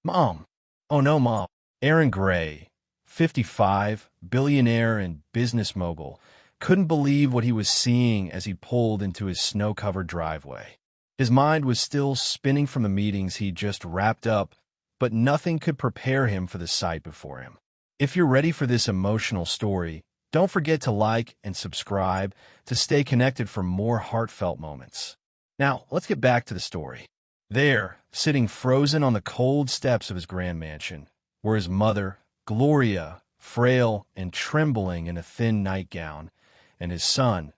Mom. Oh no, Mom. Aaron Gray, 55, billionaire and business mogul, couldn't believe what he was seeing as he pulled into his snow-covered driveway. His mind was still spinning from the meetings he'd just wrapped up, but nothing could prepare him for the sight before him. If you're ready for this emotional story, don't forget to like and subscribe to stay connected for more heartfelt moments. Now, let's get back to the story. There, sitting frozen on the cold steps of his grand mansion, were his mother, Gloria, frail and trembling in a thin nightgown, and his son,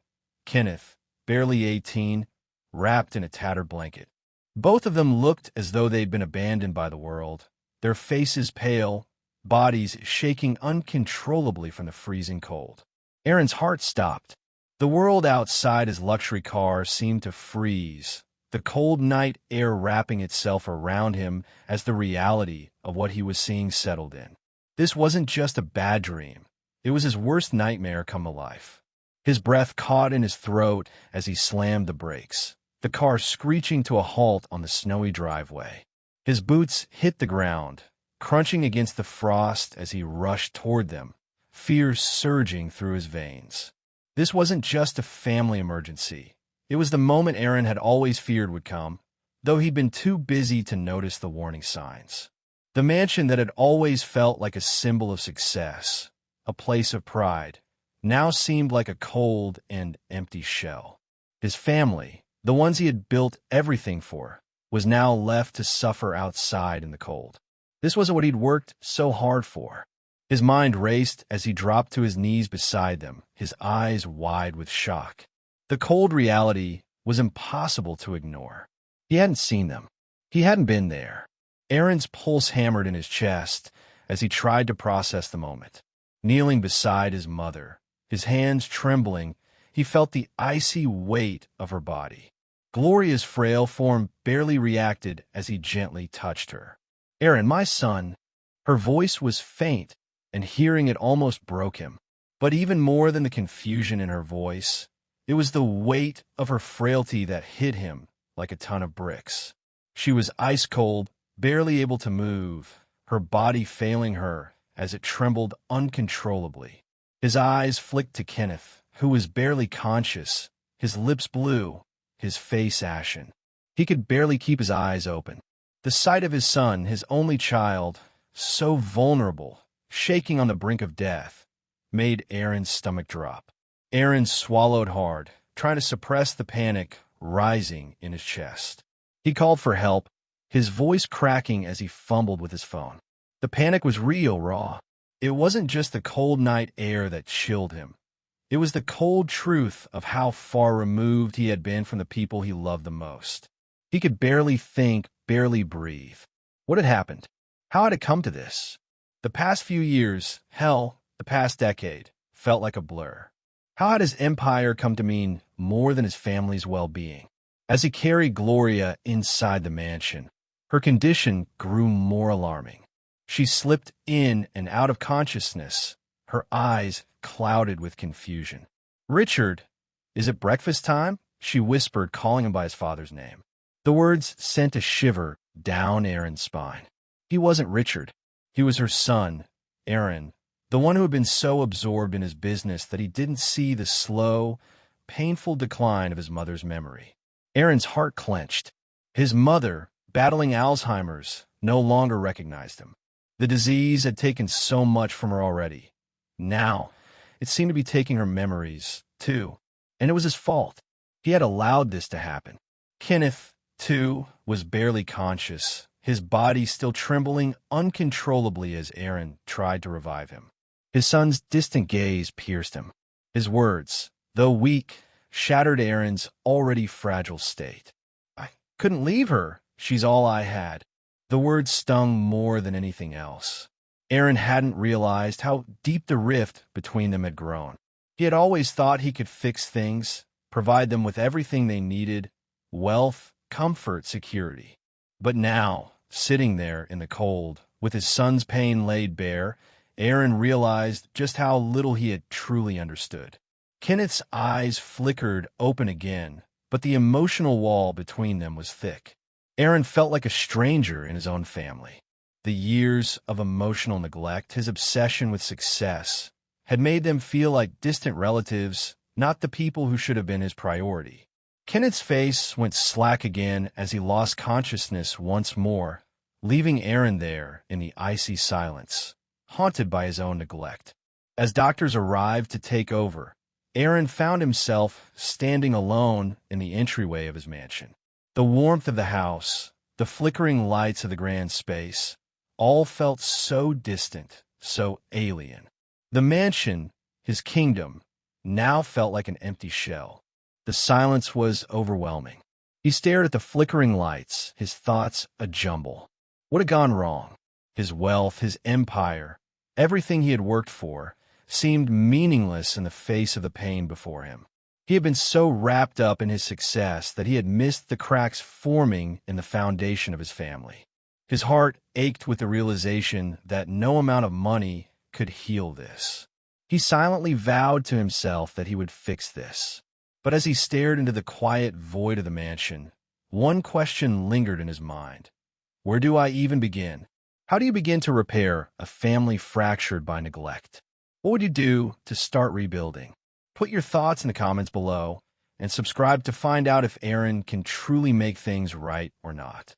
Kenneth, barely 18, wrapped in a tattered blanket. Both of them looked as though they'd been abandoned by the world, their faces pale, bodies shaking uncontrollably from the freezing cold. Aaron's heart stopped. The world outside his luxury car seemed to freeze, the cold night air wrapping itself around him as the reality of what he was seeing settled in. This wasn't just a bad dream. It was his worst nightmare come to life. His breath caught in his throat as he slammed the brakes, the car screeching to a halt on the snowy driveway. His boots hit the ground, crunching against the frost as he rushed toward them, fear surging through his veins. This wasn't just a family emergency. It was the moment Aaron had always feared would come, though he'd been too busy to notice the warning signs. The mansion that had always felt like a symbol of success, a place of pride, now seemed like a cold and empty shell. His family, the ones he had built everything for, was now left to suffer outside in the cold. This wasn't what he'd worked so hard for. His mind raced as he dropped to his knees beside them, his eyes wide with shock. The cold reality was impossible to ignore. He hadn't seen them. He hadn't been there. Aaron's pulse hammered in his chest as he tried to process the moment. Kneeling beside his mother, his hands trembling, he felt the icy weight of her body. Gloria's frail form barely reacted as he gently touched her. "Aaron, my son." Her voice was faint, and hearing it almost broke him. But even more than the confusion in her voice, it was the weight of her frailty that hit him like a ton of bricks. She was ice cold, barely able to move, her body failing her as it trembled uncontrollably. His eyes flicked to Kenneth, who was barely conscious, his lips blue, his face ashen. He could barely keep his eyes open. The sight of his son, his only child, so vulnerable, shaking on the brink of death, made Aaron's stomach drop. Aaron swallowed hard, trying to suppress the panic rising in his chest. He called for help, his voice cracking as he fumbled with his phone. The panic was real, raw. It wasn't just the cold night air that chilled him. It was the cold truth of how far removed he had been from the people he loved the most. He could barely think, barely breathe. What had happened? How had it come to this? The past few years, hell, the past decade, felt like a blur. How had his empire come to mean more than his family's well-being? As he carried Gloria inside the mansion, her condition grew more alarming. She slipped in and out of consciousness, her eyes clouded with confusion. "Richard, is it breakfast time?" she whispered, calling him by his father's name. The words sent a shiver down Aaron's spine. He wasn't Richard. He was her son, Aaron, the one who had been so absorbed in his business that he didn't see the slow, painful decline of his mother's memory. Aaron's heart clenched. His mother, battling Alzheimer's, no longer recognized him. The disease had taken so much from her already. Now, it seemed to be taking her memories, too. And it was his fault. He had allowed this to happen. Kenneth, too, was barely conscious, his body still trembling uncontrollably as Aaron tried to revive him. His son's distant gaze pierced him. His words, though weak, shattered Aaron's already fragile state. "I couldn't leave her. She's all I had." The words stung more than anything else. Aaron hadn't realized how deep the rift between them had grown. He had always thought he could fix things, provide them with everything they needed, wealth, comfort, security. But now, sitting there in the cold, with his son's pain laid bare, Aaron realized just how little he had truly understood. Kenneth's eyes flickered open again, but the emotional wall between them was thick. Aaron felt like a stranger in his own family. The years of emotional neglect, his obsession with success, had made them feel like distant relatives, not the people who should have been his priority. Kenneth's face went slack again as he lost consciousness once more, leaving Aaron there in the icy silence, haunted by his own neglect. As doctors arrived to take over, Aaron found himself standing alone in the entryway of his mansion. The warmth of the house, the flickering lights of the grand space, all felt so distant, so alien. The mansion, his kingdom, now felt like an empty shell. The silence was overwhelming. He stared at the flickering lights, his thoughts a jumble. What had gone wrong? His wealth, his empire, everything he had worked for, seemed meaningless in the face of the pain before him. He had been so wrapped up in his success that he had missed the cracks forming in the foundation of his family. His heart ached with the realization that no amount of money could heal this. He silently vowed to himself that he would fix this. But as he stared into the quiet void of the mansion, one question lingered in his mind. Where do I even begin? How do you begin to repair a family fractured by neglect? What would you do to start rebuilding? Put your thoughts in the comments below and subscribe to find out if Aaron can truly make things right or not.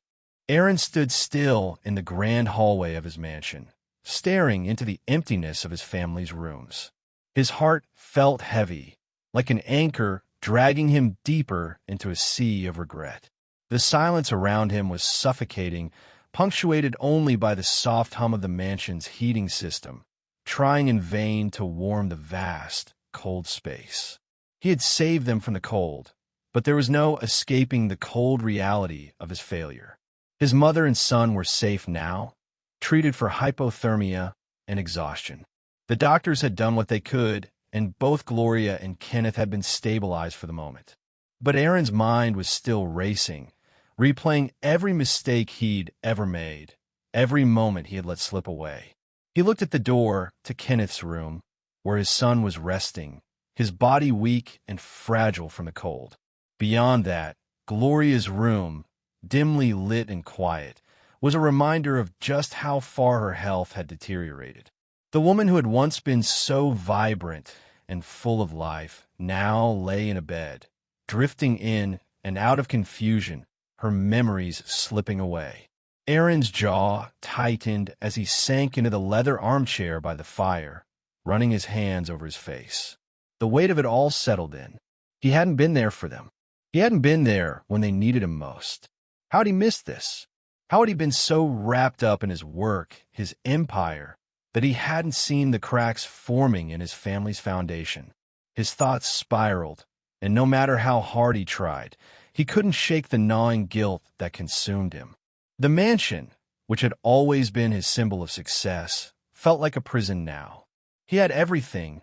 Aaron stood still in the grand hallway of his mansion, staring into the emptiness of his family's rooms. His heart felt heavy, like an anchor dragging him deeper into a sea of regret. The silence around him was suffocating, punctuated only by the soft hum of the mansion's heating system, trying in vain to warm the vast, cold space. He had saved them from the cold, but there was no escaping the cold reality of his failure. His mother and son were safe now, treated for hypothermia and exhaustion. The doctors had done what they could, and both Gloria and Kenneth had been stabilized for the moment. But Aaron's mind was still racing, replaying every mistake he'd ever made, every moment he had let slip away. He looked at the door to Kenneth's room, where his son was resting, his body weak and fragile from the cold. Beyond that, Gloria's room, dimly lit and quiet, was a reminder of just how far her health had deteriorated. The woman who had once been so vibrant and full of life now lay in a bed, drifting in and out of confusion, her memories slipping away. Aaron's jaw tightened as he sank into the leather armchair by the fire, running his hands over his face. The weight of it all settled in. He hadn't been there for them. He hadn't been there when they needed him most. How had he missed this? How had he been so wrapped up in his work, his empire, that he hadn't seen the cracks forming in his family's foundation? His thoughts spiraled, and no matter how hard he tried, he couldn't shake the gnawing guilt that consumed him. The mansion, which had always been his symbol of success, felt like a prison now. He had everything: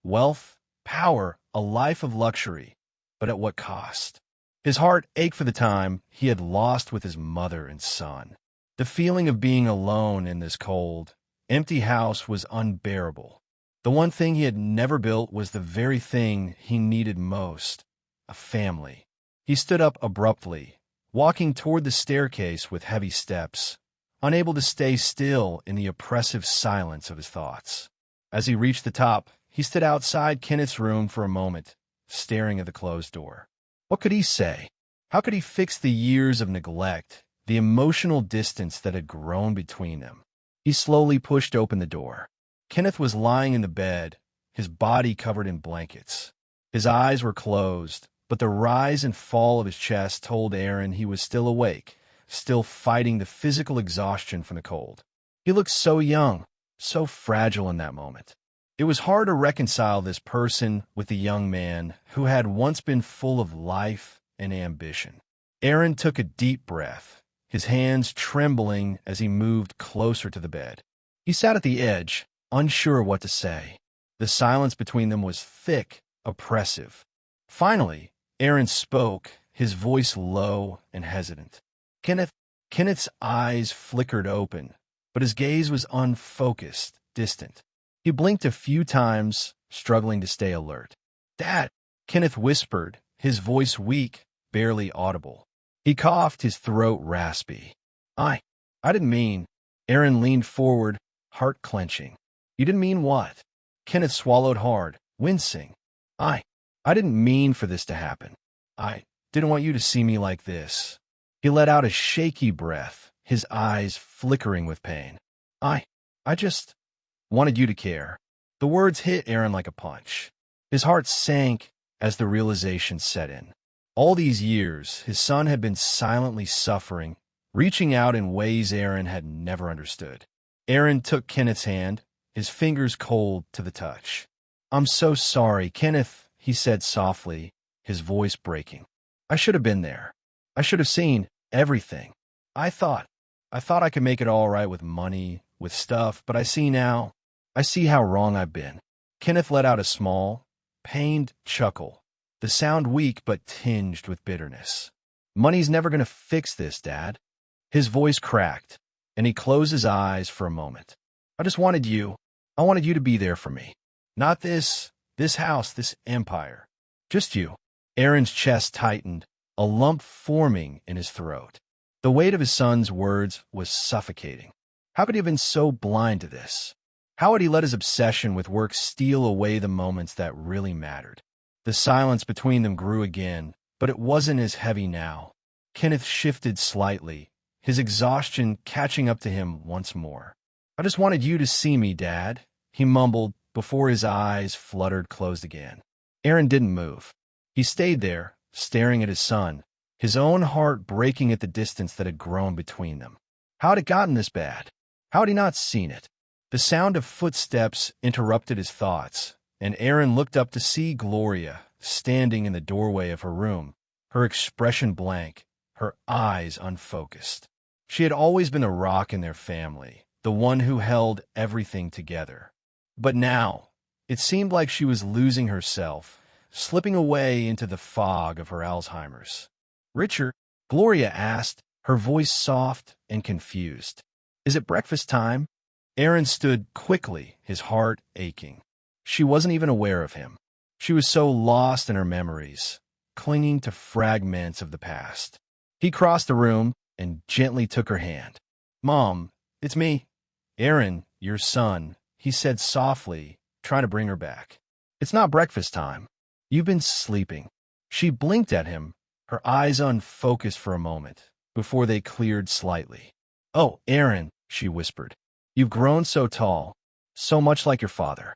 wealth, power, a life of luxury, but at what cost? His heart ached for the time he had lost with his mother and son. The feeling of being alone in this cold, empty house was unbearable. The one thing he had never built was the very thing he needed most: a family. He stood up abruptly, walking toward the staircase with heavy steps, unable to stay still in the oppressive silence of his thoughts. As he reached the top, he stood outside Kenneth's room for a moment, staring at the closed door. What could he say? How could he fix the years of neglect, the emotional distance that had grown between them? He slowly pushed open the door. Kenneth was lying in the bed, his body covered in blankets. His eyes were closed, but the rise and fall of his chest told Aaron he was still awake, still fighting the physical exhaustion from the cold. He looked so young, so fragile in that moment. It was hard to reconcile this person with the young man who had once been full of life and ambition. Aaron took a deep breath, his hands trembling as he moved closer to the bed. He sat at the edge, unsure what to say. The silence between them was thick, oppressive. Finally, Aaron spoke, his voice low and hesitant. Kenneth's eyes flickered open, but his gaze was unfocused, distant. He blinked a few times, struggling to stay alert. "Dad," Kenneth whispered, his voice weak, barely audible. He coughed, his throat raspy. I didn't mean." Aaron leaned forward, heart clenching. You didn't mean what? Kenneth swallowed hard, wincing. I didn't mean for this to happen. I didn't want you to see me like this. He let out a shaky breath, his eyes flickering with pain. I just wanted you to care. The words hit Aaron like a punch. His heart sank as the realization set in. All these years, his son had been silently suffering, reaching out in ways Aaron had never understood. Aaron took Kenneth's hand, his fingers cold to the touch. I'm so sorry, Kenneth, he said softly, his voice breaking. I should have been there. I should have seen everything. I thought I could make it all right with money, with stuff, but I see now. I see how wrong I've been. Kenneth let out a small, pained chuckle, the sound weak but tinged with bitterness. Money's never going to fix this, Dad. His voice cracked, and he closed his eyes for a moment. I just wanted you. I wanted you to be there for me. Not this house, this empire. Just you. Aaron's chest tightened, a lump forming in his throat. The weight of his son's words was suffocating. How could he have been so blind to this? How had he let his obsession with work steal away the moments that really mattered? The silence between them grew again, but it wasn't as heavy now. Kenneth shifted slightly, his exhaustion catching up to him once more. I just wanted you to see me, Dad, he mumbled before his eyes fluttered closed again. Aaron didn't move. He stayed there, staring at his son, his own heart breaking at the distance that had grown between them. How had it gotten this bad? How had he not seen it? The sound of footsteps interrupted his thoughts, and Aaron looked up to see Gloria standing in the doorway of her room, her expression blank, her eyes unfocused. She had always been the rock in their family, the one who held everything together. But now, it seemed like she was losing herself, slipping away into the fog of her Alzheimer's. Richard, Gloria asked, her voice soft and confused. Is it breakfast time? Aaron stood quickly, his heart aching. She wasn't even aware of him. She was so lost in her memories, clinging to fragments of the past. He crossed the room and gently took her hand. Mom, it's me. Aaron, your son, he said softly, trying to bring her back. It's not breakfast time. You've been sleeping. She blinked at him, her eyes unfocused for a moment, before they cleared slightly. Oh, Aaron, she whispered. You've grown so tall, so much like your father.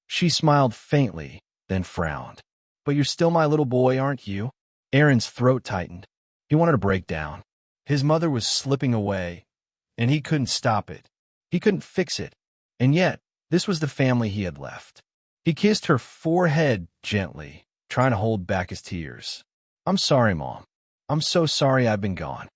She smiled faintly, then frowned. But you're still my little boy, aren't you? Aaron's throat tightened. He wanted to break down. His mother was slipping away, and he couldn't stop it. He couldn't fix it. And yet, this was the family he had left. He kissed her forehead gently, trying to hold back his tears. I'm sorry, Mom. I'm so sorry I've been gone.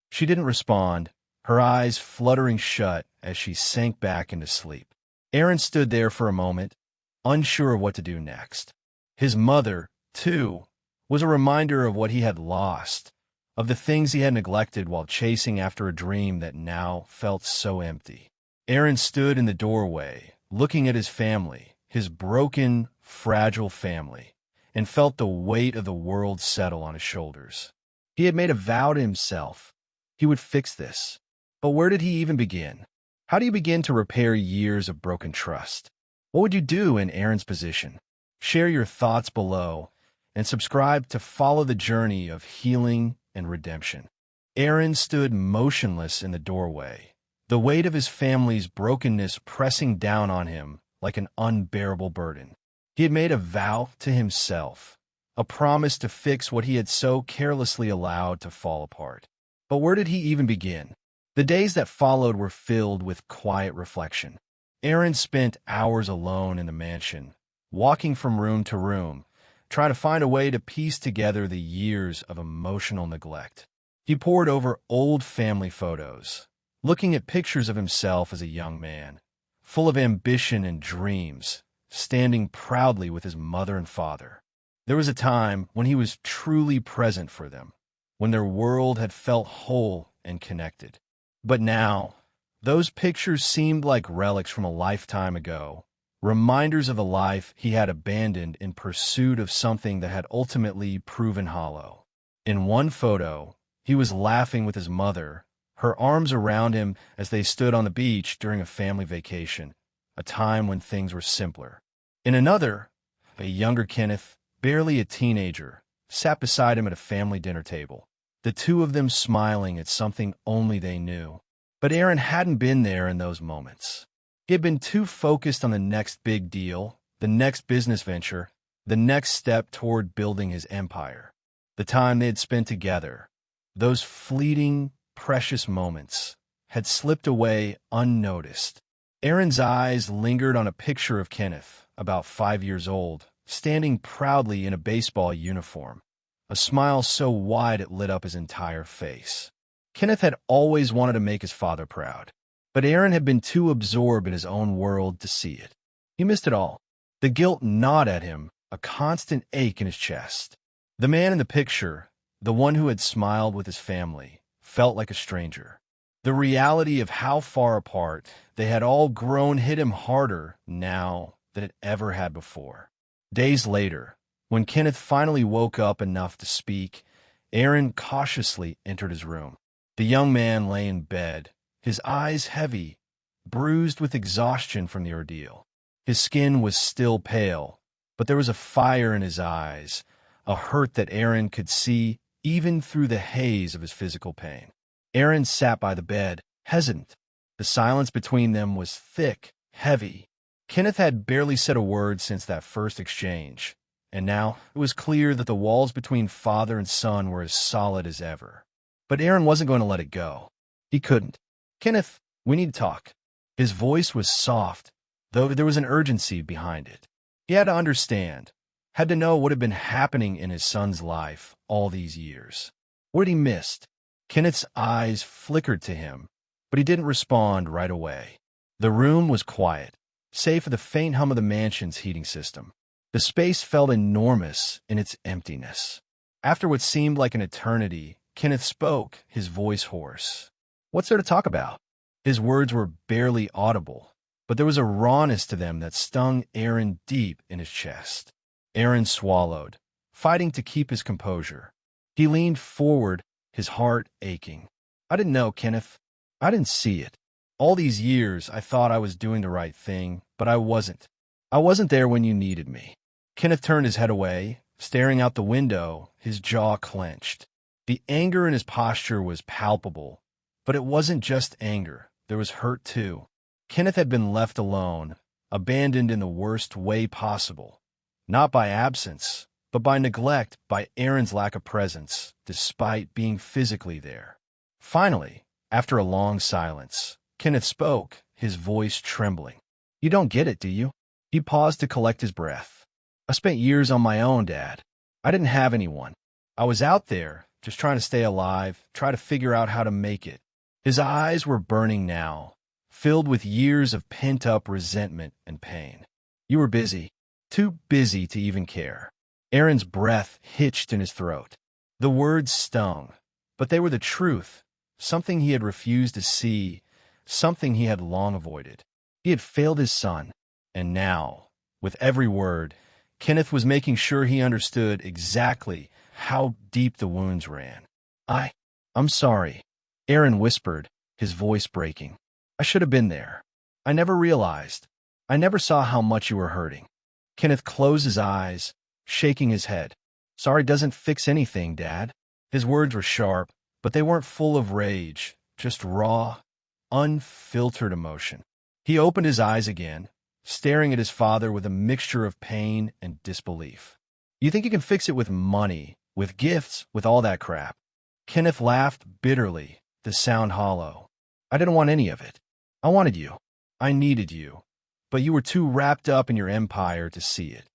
She didn't respond, her eyes fluttering shut as she sank back into sleep. Aaron stood there for a moment, unsure of what to do next. His mother, too, was a reminder of what he had lost, of the things he had neglected while chasing after a dream that now felt so empty. Aaron stood in the doorway, looking at his family, his broken, fragile family, and felt the weight of the world settle on his shoulders. He had made a vow to himself. He would fix this. But where did he even begin? How do you begin to repair years of broken trust? What would you do in Aaron's position? Share your thoughts below and subscribe to follow the journey of healing and redemption. Aaron stood motionless in the doorway, the weight of his family's brokenness pressing down on him like an unbearable burden. He had made a vow to himself, a promise to fix what he had so carelessly allowed to fall apart. But where did he even begin? The days that followed were filled with quiet reflection. Aaron spent hours alone in the mansion, walking from room to room, trying to find a way to piece together the years of emotional neglect. He pored over old family photos, looking at pictures of himself as a young man, full of ambition and dreams, standing proudly with his mother and father. There was a time when he was truly present for them, when their world had felt whole and connected. But now, those pictures seemed like relics from a lifetime ago, reminders of a life he had abandoned in pursuit of something that had ultimately proven hollow. In one photo, he was laughing with his mother, her arms around him as they stood on the beach during a family vacation, a time when things were simpler. In another, a younger Kenneth, barely a teenager, sat beside him at a family dinner table, the two of them smiling at something only they knew. But Aaron hadn't been there in those moments. He had been too focused on the next big deal, the next business venture, the next step toward building his empire. The time they had spent together, those fleeting, precious moments, had slipped away unnoticed. Aaron's eyes lingered on a picture of Kenneth, about 5 years old, standing proudly in a baseball uniform, a smile so wide it lit up his entire face. Kenneth had always wanted to make his father proud, but Aaron had been too absorbed in his own world to see it. He missed it all. The guilt gnawed at him, a constant ache in his chest. The man in the picture, the one who had smiled with his family, felt like a stranger. The reality of how far apart they had all grown hit him harder now than it ever had before. Days later, when Kenneth finally woke up enough to speak, Aaron cautiously entered his room. The young man lay in bed, his eyes heavy, bruised with exhaustion from the ordeal. His skin was still pale, but there was a fire in his eyes, a hurt that Aaron could see even through the haze of his physical pain. Aaron sat by the bed, hesitant. The silence between them was thick, heavy. Kenneth had barely said a word since that first exchange, and now it was clear that the walls between father and son were as solid as ever. But Aaron wasn't going to let it go. He couldn't. "Kenneth, we need to talk." His voice was soft, though there was an urgency behind it. He had to understand, had to know what had been happening in his son's life all these years. What had he missed? Kenneth's eyes flickered to him, but he didn't respond right away. The room was quiet, save for the faint hum of the mansion's heating system. The space felt enormous in its emptiness. After what seemed like an eternity, Kenneth spoke, his voice hoarse. "What's there to talk about?" His words were barely audible, but there was a rawness to them that stung Aaron deep in his chest. Aaron swallowed, fighting to keep his composure. He leaned forward, his heart aching. "I didn't know, Kenneth. I didn't see it. All these years I thought I was doing the right thing, but I wasn't. I wasn't there when you needed me." Kenneth turned his head away, staring out the window, his jaw clenched. The anger in his posture was palpable, but it wasn't just anger. There was hurt too. Kenneth had been left alone, abandoned in the worst way possible. Not by absence, but by neglect, by Aaron's lack of presence, despite being physically there. Finally, after a long silence, Kenneth spoke, his voice trembling. "You don't get it, do you?" He paused to collect his breath. "I spent years on my own, Dad. I didn't have anyone. I was out there, just trying to stay alive, try to figure out how to make it." His eyes were burning now, filled with years of pent-up resentment and pain. "You were busy, too busy to even care." Aaron's breath hitched in his throat. The words stung, but they were the truth, something he had refused to see, something he had long avoided. He had failed his son, and now, with every word, Kenneth was making sure he understood exactly how deep the wounds ran. I'm sorry," Aaron whispered, his voice breaking. "I should have been there. I never realized. I never saw how much you were hurting." Kenneth closed his eyes, shaking his head. "Sorry doesn't fix anything, Dad." His words were sharp, but they weren't full of rage, just raw, unfiltered emotion. He opened his eyes again, staring at his father with a mixture of pain and disbelief. "You think you can fix it with money, with gifts, with all that crap?" Kenneth laughed bitterly, the sound hollow. "I didn't want any of it. I wanted you. I needed you. But you were too wrapped up in your empire to see it."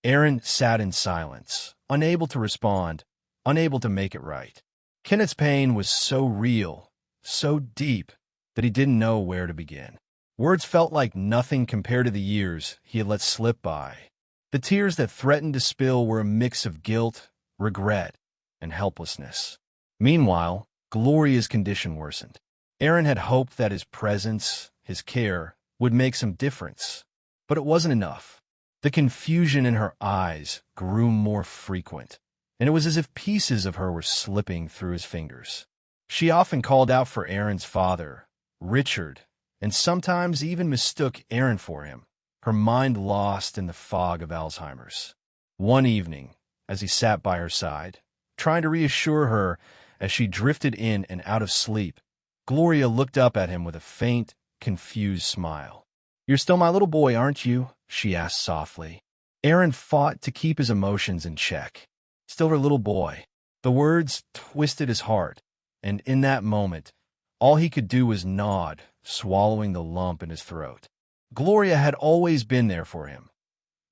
Aaron sat in silence, unable to respond, unable to make it right. Kenneth's pain was so real, so deep, that he didn't know where to begin. Words felt like nothing compared to the years he had let slip by. The tears that threatened to spill were a mix of guilt, regret, and helplessness. Meanwhile, Gloria's condition worsened. Aaron had hoped that his presence, his care, would make some difference. But it wasn't enough. The confusion in her eyes grew more frequent, and it was as if pieces of her were slipping through his fingers. She often called out for Aaron's father, Richard, and sometimes even mistook Aaron for him, her mind lost in the fog of Alzheimer's. One evening, as he sat by her side, trying to reassure her as she drifted in and out of sleep, Gloria looked up at him with a faint, confused smile. "You're still my little boy, aren't you?" she asked softly. Aaron fought to keep his emotions in check. Still her little boy. The words twisted his heart, and in that moment, all he could do was nod, swallowing the lump in his throat. Gloria had always been there for him.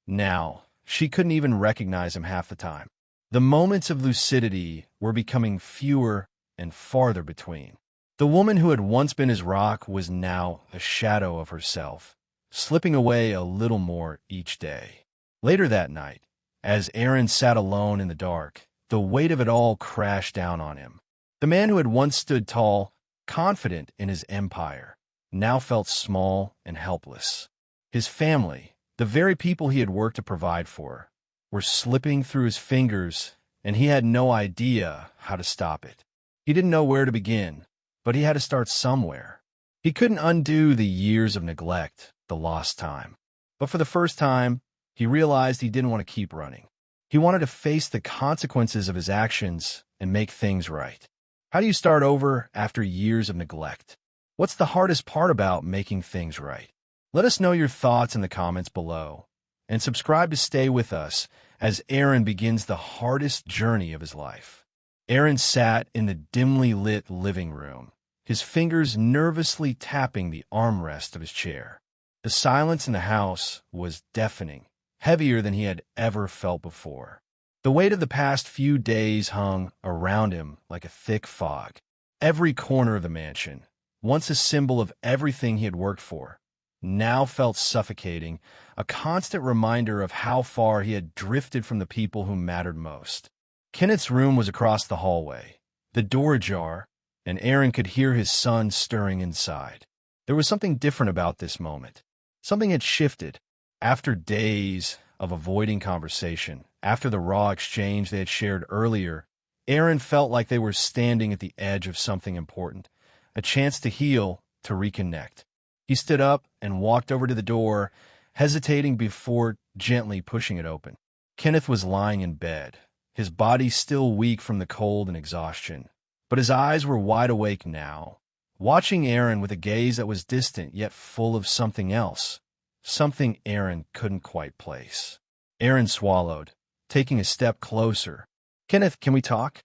Now, she couldn't even recognize him half the time. The moments of lucidity were becoming fewer and farther between. The woman who had once been his rock was now a shadow of herself, slipping away a little more each day. Later that night, as Aaron sat alone in the dark, the weight of it all crashed down on him. The man who had once stood tall, confident in his empire, now felt small and helpless. His family, the very people he had worked to provide for, were slipping through his fingers, and he had no idea how to stop it. He didn't know where to begin, but he had to start somewhere. He couldn't undo the years of neglect, the lost time. But for the first time, he realized he didn't want to keep running. He wanted to face the consequences of his actions and make things right. How do you start over after years of neglect? What's the hardest part about making things right? Let us know your thoughts in the comments below, and subscribe to stay with us as Aaron begins the hardest journey of his life. Aaron sat in the dimly lit living room, his fingers nervously tapping the armrest of his chair. The silence in the house was deafening, heavier than he had ever felt before. The weight of the past few days hung around him like a thick fog. Every corner of the mansion, once a symbol of everything he had worked for, now felt suffocating, a constant reminder of how far he had drifted from the people who mattered most. Kenneth's room was across the hallway, the door ajar, and Aaron could hear his son stirring inside. There was something different about this moment. Something had shifted. After days of avoiding conversation, after the raw exchange they had shared earlier, Aaron felt like they were standing at the edge of something important, a chance to heal, to reconnect. He stood up and walked over to the door, hesitating before gently pushing it open. Kenneth was lying in bed, his body still weak from the cold and exhaustion, but his eyes were wide awake now, watching Aaron with a gaze that was distant yet full of something else, something Aaron couldn't quite place. Aaron swallowed, taking a step closer. "Kenneth, can we talk?"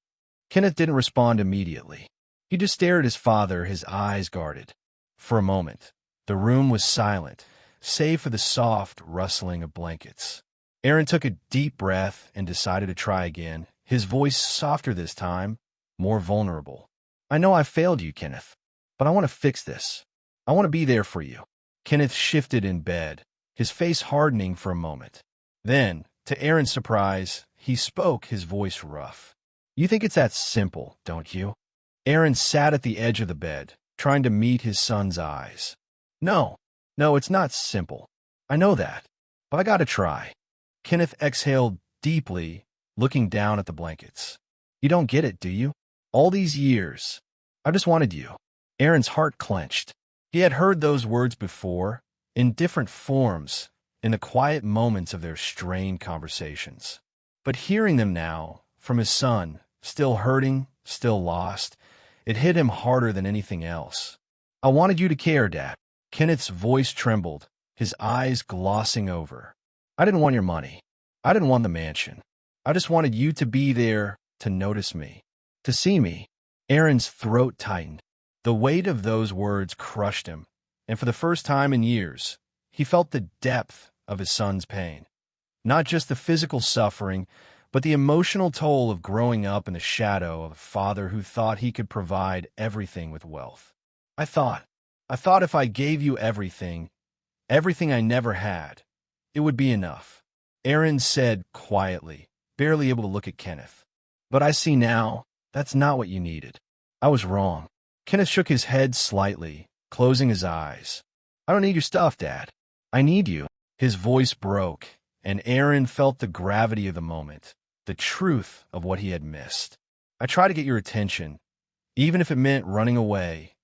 Kenneth didn't respond immediately. He just stared at his father, his eyes guarded. For a moment, the room was silent, save for the soft rustling of blankets. Aaron took a deep breath and decided to try again, his voice softer this time, more vulnerable. "I know I failed you, Kenneth, but I want to fix this. I want to be there for you." Kenneth shifted in bed, his face hardening for a moment. Then, to Aaron's surprise, he spoke, his voice rough. "You think it's that simple, don't you?" Aaron sat at the edge of the bed, trying to meet his son's eyes. No, it's not simple. I know that, but I gotta try." Kenneth exhaled deeply, looking down at the blankets. "You don't get it, do you? All these years, I just wanted you." Aaron's heart clenched. He had heard those words before, in different forms, in the quiet moments of their strained conversations. But hearing them now, from his son, still hurting, still lost, it hit him harder than anything else. "I wanted you to care, Dad." Kenneth's voice trembled, his eyes glossing over. "I didn't want your money. I didn't want the mansion. I just wanted you to be there, to notice me, to see me." Aaron's throat tightened. The weight of those words crushed him, and for the first time in years, he felt the depth of his son's pain. Not just the physical suffering, but the emotional toll of growing up in the shadow of a father who thought he could provide everything with wealth. I thought if I gave you everything I never had, it would be enough," Aaron said quietly, barely able to look at Kenneth. "But I see now, that's not what you needed. I was wrong." Kenneth shook his head slightly, closing his eyes. "I don't need your stuff, Dad. I need you." His voice broke, and Aaron felt the gravity of the moment, the truth of what he had missed. "I tried to get your attention, Even if it meant running away,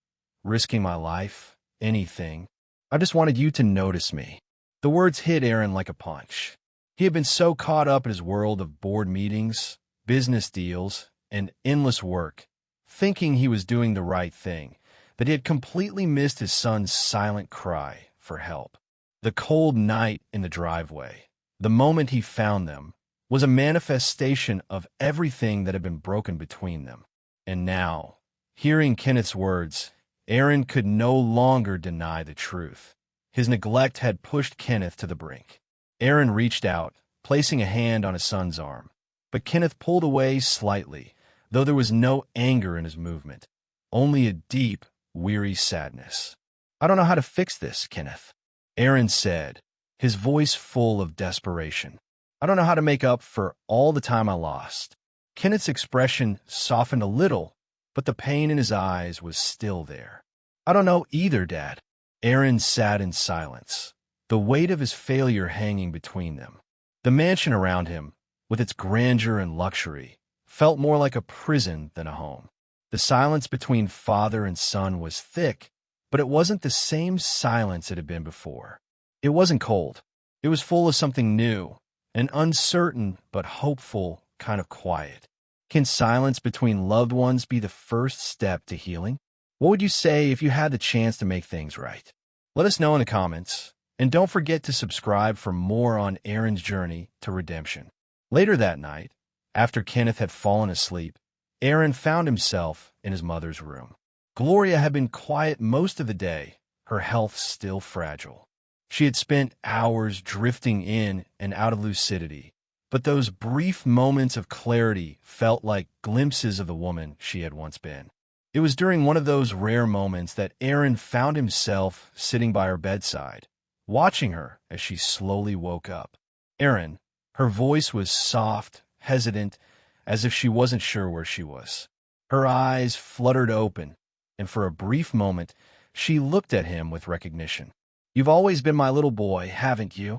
risking my life, anything. I just wanted you to notice me." The words hit Aaron like a punch. He had been so caught up in his world of board meetings, business deals, and endless work, thinking he was doing the right thing, that he had completely missed his son's silent cry for help. The cold night in the driveway, the moment he found them, was a manifestation of everything that had been broken between them. And now, hearing Kenneth's words, Aaron could no longer deny the truth. His neglect had pushed Kenneth to the brink. Aaron reached out, placing a hand on his son's arm. But Kenneth pulled away slightly, though there was no anger in his movement, only a deep, weary sadness. "I don't know how to fix this, Kenneth," Aaron said, his voice full of desperation. "I don't know how to make up for all the time I lost." Kenneth's expression softened a little, but the pain in his eyes was still there. "I don't know either, Dad." Aaron sat in silence, the weight of his failure hanging between them. The mansion around him, with its grandeur and luxury, felt more like a prison than a home. The silence between father and son was thick, but it wasn't the same silence it had been before. It wasn't cold. It was full of something new, an uncertain but hopeful kind of quiet. Can silence between loved ones be the first step to healing? What would you say if you had the chance to make things right? Let us know in the comments, and don't forget to subscribe for more on Aaron's journey to redemption. Later that night, after Kenneth had fallen asleep, Aaron found himself in his mother's room. Gloria had been quiet most of the day, her health still fragile. She had spent hours drifting in and out of lucidity, but those brief moments of clarity felt like glimpses of the woman she had once been. It was during one of those rare moments that Aaron found himself sitting by her bedside, watching her as she slowly woke up. Aaron, her voice was soft, hesitant, as if she wasn't sure where she was. Her eyes fluttered open, and for a brief moment, she looked at him with recognition. "You've always been my little boy, haven't you?"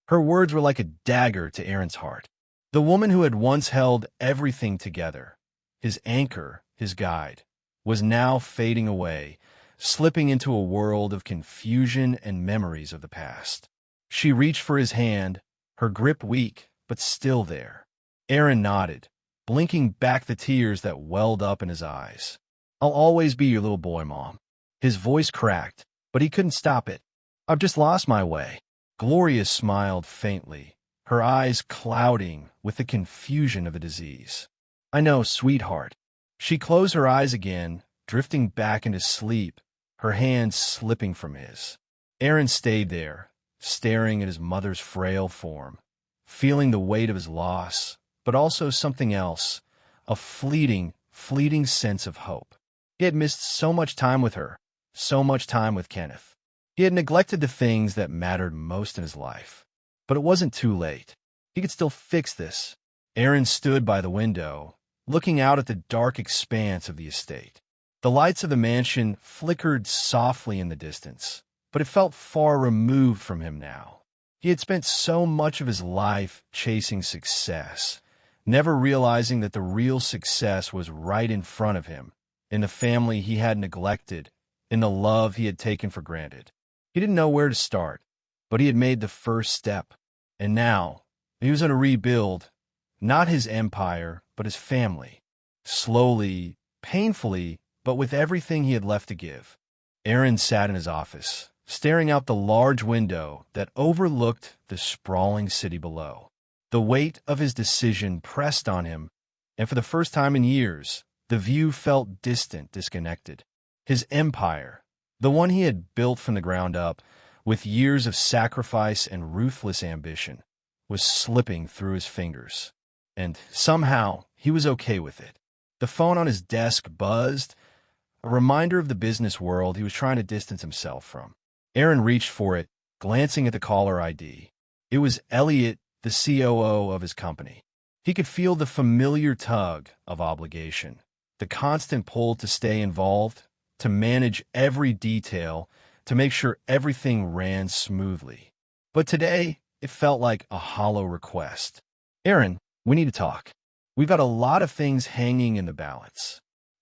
Her words were like a dagger to Aaron's heart. The woman who had once held everything together, his anchor, his guide, was now fading away, slipping into a world of confusion and memories of the past. She reached for his hand, her grip weak, but still there. Aaron nodded, blinking back the tears that welled up in his eyes. "I'll always be your little boy, Mom." His voice cracked, but he couldn't stop it. "I've just lost my way." Gloria smiled faintly, her eyes clouding with the confusion of a disease. "I know, sweetheart." She closed her eyes again, drifting back into sleep, her hands slipping from his. Aaron stayed there, staring at his mother's frail form, feeling the weight of his loss, but also something else, a fleeting sense of hope. He had missed so much time with her, so much time with Kenneth. He had neglected the things that mattered most in his life. But it wasn't too late. He could still fix this. Aaron stood by the window, looking out at the dark expanse of the estate. The lights of the mansion flickered softly in the distance, but it felt far removed from him now. He had spent so much of his life chasing success, never realizing that the real success was right in front of him, in the family he had neglected, in the love he had taken for granted. He didn't know where to start, but he had made the first step. And now, he was going to rebuild, not his empire, but his family. Slowly, painfully, but with everything he had left to give. Aaron sat in his office, staring out the large window that overlooked the sprawling city below. The weight of his decision pressed on him, and for the first time in years, the view felt distant, disconnected. His empire, the one he had built from the ground up, with years of sacrifice and ruthless ambition, was slipping through his fingers. And somehow, he was okay with it. The phone on his desk buzzed, a reminder of the business world he was trying to distance himself from. Aaron reached for it, glancing at the caller ID. It was Elliot, the COO of his company. He could feel the familiar tug of obligation, the constant pull to stay involved, to manage every detail, to make sure everything ran smoothly. But today, it felt like a hollow request. "Aaron, we need to talk. We've got a lot of things hanging in the balance."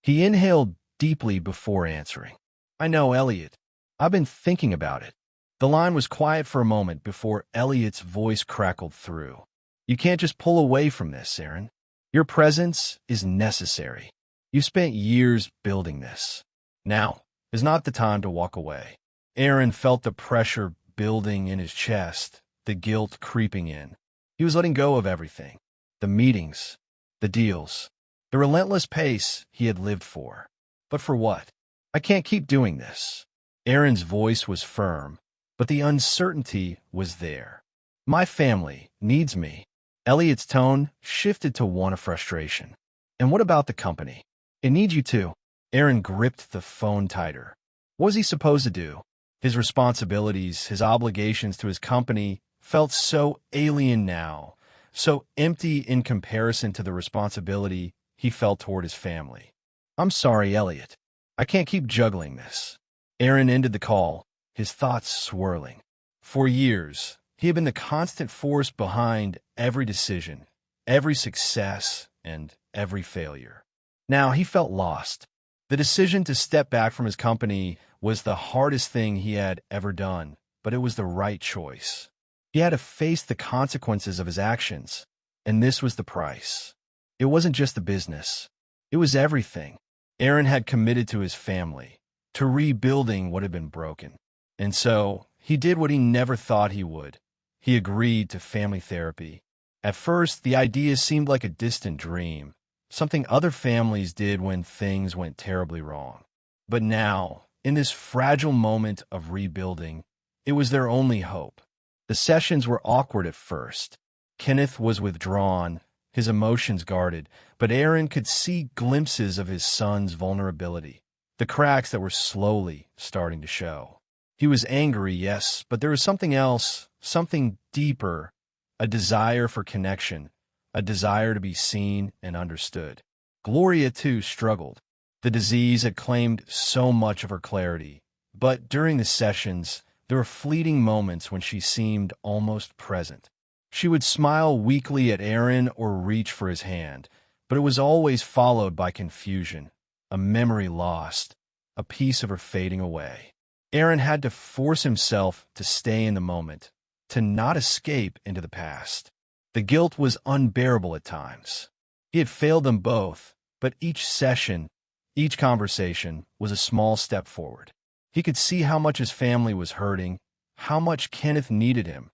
He inhaled deeply before answering. I know, Elliot. I've been thinking about it. The line was quiet for a moment before Elliot's voice crackled through. You can't just pull away from this, Aaron. Your presence is necessary. You spent years building this. Now is not the time to walk away. Aaron felt the pressure building in his chest, the guilt creeping in. He was letting go of everything. The meetings, the deals, the relentless pace he had lived for. But for what? I can't keep doing this. Aaron's voice was firm, but the uncertainty was there. My family needs me. Elliot's tone shifted to one of frustration. And what about the company? It needs you too. Aaron gripped the phone tighter. What was he supposed to do? His responsibilities, his obligations to his company felt so alien now, so empty in comparison to the responsibility he felt toward his family. I'm sorry, Elliot. I can't keep juggling this. Aaron ended the call, his thoughts swirling. For years, he had been the constant force behind every decision, every success, and every failure. Now he felt lost. The decision to step back from his company was the hardest thing he had ever done, but it was the right choice. He had to face the consequences of his actions, and this was the price. It wasn't just the business. It was everything. Aaron had committed to his family, to rebuilding what had been broken. And so, he did what he never thought he would. He agreed to family therapy. At first, the idea seemed like a distant dream, something other families did when things went terribly wrong. But now, in this fragile moment of rebuilding, it was their only hope. The sessions were awkward at first. Kenneth was withdrawn, his emotions guarded, but Aaron could see glimpses of his son's vulnerability, the cracks that were slowly starting to show. He was angry, yes, but there was something else, something deeper, a desire for connection, a desire to be seen and understood. Gloria, too, struggled. The disease had claimed so much of her clarity, but during the sessions, there were fleeting moments when she seemed almost present. She would smile weakly at Aaron or reach for his hand, but it was always followed by confusion, a memory lost, a piece of her fading away. Aaron had to force himself to stay in the moment, to not escape into the past. The guilt was unbearable at times. He had failed them both, but each session, each conversation was a small step forward. He could see how much his family was hurting, how much Kenneth needed him,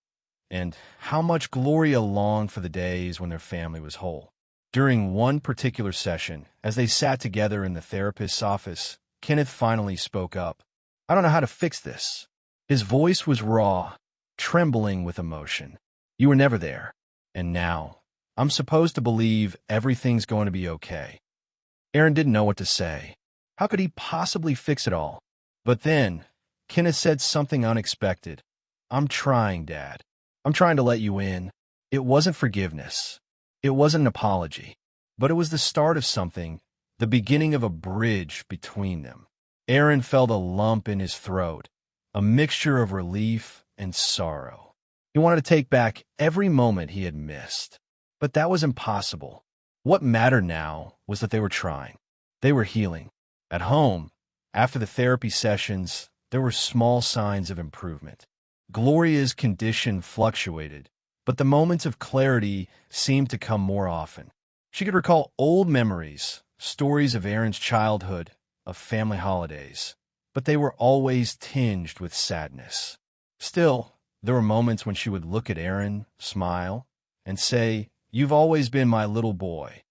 and how much Gloria longed for the days when their family was whole. During one particular session, as they sat together in the therapist's office, Kenneth finally spoke up. I don't know how to fix this. His voice was raw, trembling with emotion. You were never there. And now, I'm supposed to believe everything's going to be okay. Aaron didn't know what to say. How could he possibly fix it all? But then, Kenneth said something unexpected. I'm trying, Dad. I'm trying to let you in. It wasn't forgiveness. It wasn't an apology. But it was the start of something, the beginning of a bridge between them. Aaron felt a lump in his throat, a mixture of relief and sorrow. He wanted to take back every moment he had missed. But that was impossible. What mattered now was that they were trying. They were healing. At home, after the therapy sessions, there were small signs of improvement. Gloria's condition fluctuated, but the moments of clarity seemed to come more often. She could recall old memories, stories of Aaron's childhood, of family holidays, but they were always tinged with sadness. Still, there were moments when she would look at Aaron, smile, and say, "You've always been my little boy."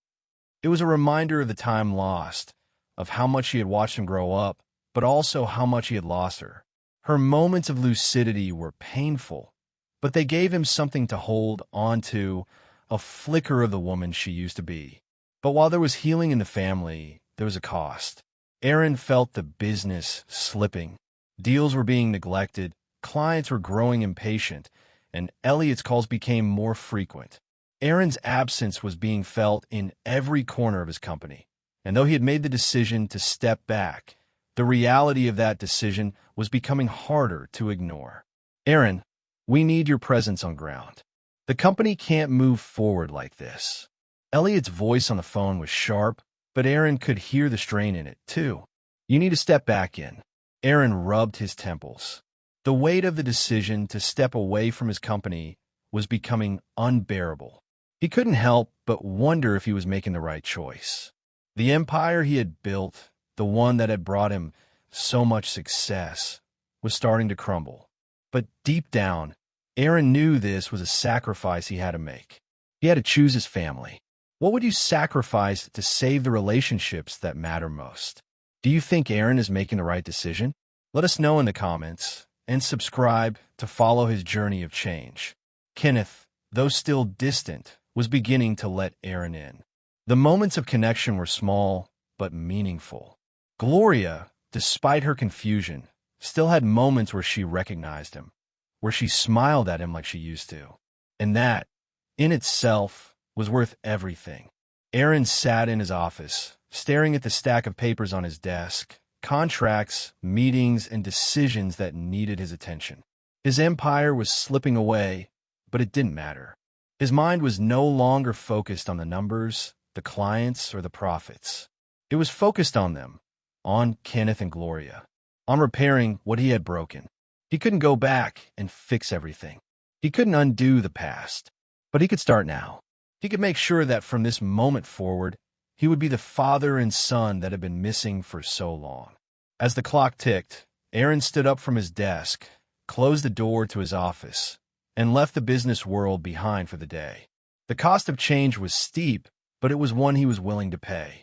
It was a reminder of the time lost, of how much she had watched him grow up, but also how much he had lost her. Her moments of lucidity were painful, but they gave him something to hold on to, a flicker of the woman she used to be. But while there was healing in the family, there was a cost. Aaron felt the business slipping. Deals were being neglected, clients were growing impatient, and Elliot's calls became more frequent. Aaron's absence was being felt in every corner of his company. And though he had made the decision to step back, the reality of that decision was becoming harder to ignore. Aaron, we need your presence on ground. The company can't move forward like this. Elliot's voice on the phone was sharp, but Aaron could hear the strain in it, too. You need to step back in. Aaron rubbed his temples. The weight of the decision to step away from his company was becoming unbearable. He couldn't help but wonder if he was making the right choice. The empire he had built, the one that had brought him so much success, was starting to crumble. But deep down, Aaron knew this was a sacrifice he had to make. He had to choose his family. What would you sacrifice to save the relationships that matter most? Do you think Aaron is making the right decision? Let us know in the comments, and subscribe to follow his journey of change. Kenneth, though still distant, was beginning to let Aaron in. The moments of connection were small, but meaningful. Gloria, despite her confusion, still had moments where she recognized him, where she smiled at him like she used to. And that, in itself, was worth everything. Aaron sat in his office, staring at the stack of papers on his desk, contracts, meetings, and decisions that needed his attention. His empire was slipping away, but it didn't matter. His mind was no longer focused on the numbers, the clients, or the profits. It was focused on them, on Kenneth and Gloria, on repairing what he had broken. He couldn't go back and fix everything. He couldn't undo the past, but he could start now. He could make sure that from this moment forward, he would be the father and son that had been missing for so long. As the clock ticked, Aaron stood up from his desk, closed the door to his office, and left the business world behind for the day. The cost of change was steep, but it was one he was willing to pay.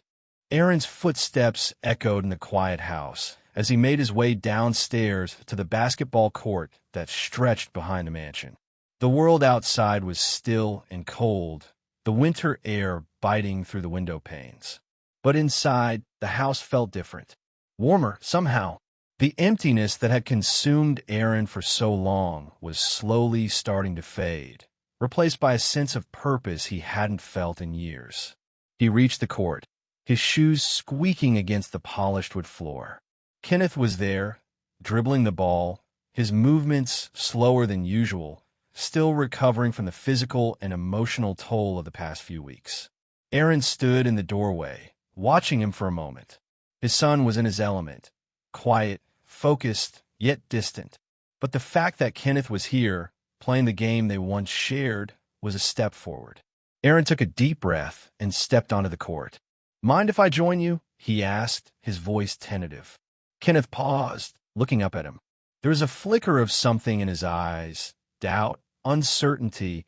Aaron's footsteps echoed in the quiet house as he made his way downstairs to the basketball court that stretched behind the mansion. The world outside was still and cold, the winter air biting through the window panes. But inside, the house felt different. Warmer, somehow. The emptiness that had consumed Aaron for so long was slowly starting to fade, replaced by a sense of purpose he hadn't felt in years. He reached the court, his shoes squeaking against the polished wood floor. Kenneth was there, dribbling the ball, his movements slower than usual, still recovering from the physical and emotional toll of the past few weeks. Aaron stood in the doorway, watching him for a moment. His son was in his element, quiet, focused, yet distant. But the fact that Kenneth was here, playing the game they once shared, was a step forward. Aaron took a deep breath and stepped onto the court. "Mind if I join you?" he asked, his voice tentative. Kenneth paused, looking up at him. There was a flicker of something in his eyes, doubt, uncertainty,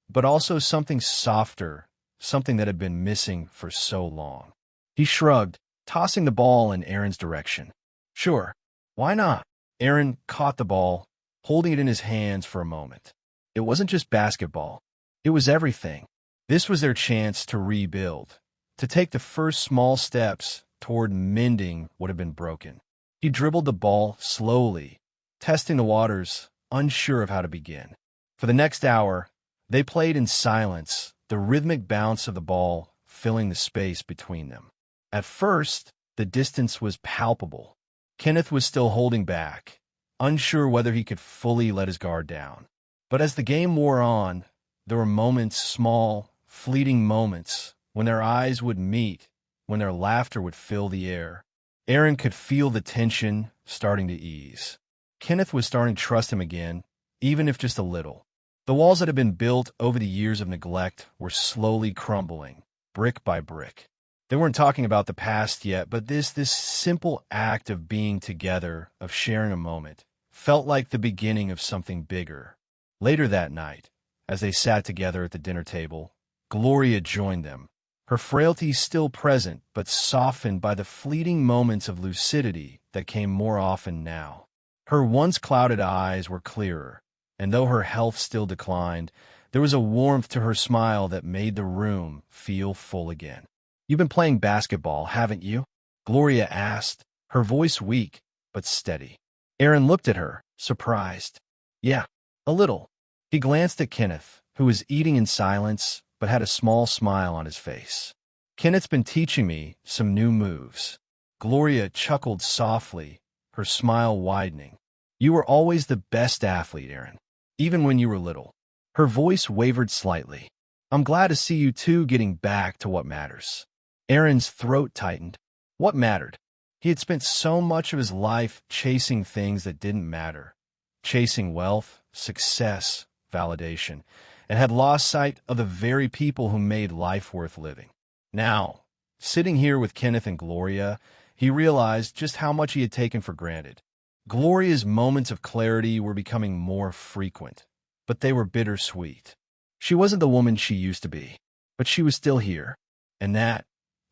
but also something softer, something that had been missing for so long. He shrugged, tossing the ball in Aaron's direction. "Sure, why not?" Aaron caught the ball, holding it in his hands for a moment. It wasn't just basketball. It was everything. This was their chance to rebuild, to take the first small steps toward mending what had been broken. He dribbled the ball slowly, testing the waters, unsure of how to begin. For the next hour, they played in silence, the rhythmic bounce of the ball filling the space between them. At first, the distance was palpable. Kenneth was still holding back, unsure whether he could fully let his guard down. But as the game wore on, there were moments, small, fleeting moments, when their eyes would meet, when their laughter would fill the air. Aaron could feel the tension starting to ease. Kenneth was starting to trust him again, even if just a little. The walls that had been built over the years of neglect were slowly crumbling, brick by brick. They weren't talking about the past yet, but this simple act of being together, of sharing a moment, felt like the beginning of something bigger. Later that night, as they sat together at the dinner table, Gloria joined them, her frailty still present but softened by the fleeting moments of lucidity that came more often now. Her once clouded eyes were clearer, and though her health still declined, there was a warmth to her smile that made the room feel full again. "You've been playing basketball, haven't you?" Gloria asked, her voice weak but steady. Aaron looked at her, surprised. "Yeah, a little." He glanced at Kenneth, who was eating in silence but had a small smile on his face. "Kenneth's been teaching me some new moves." Gloria chuckled softly, her smile widening. "You were always the best athlete, Aaron, even when you were little." Her voice wavered slightly. "I'm glad to see you two getting back to what matters." Aaron's throat tightened. What mattered? He had spent so much of his life chasing things that didn't matter, chasing wealth, success, validation, and had lost sight of the very people who made life worth living. Now, sitting here with Kenneth and Gloria, he realized just how much he had taken for granted. Gloria's moments of clarity were becoming more frequent, but they were bittersweet. She wasn't the woman she used to be, but she was still here, and that,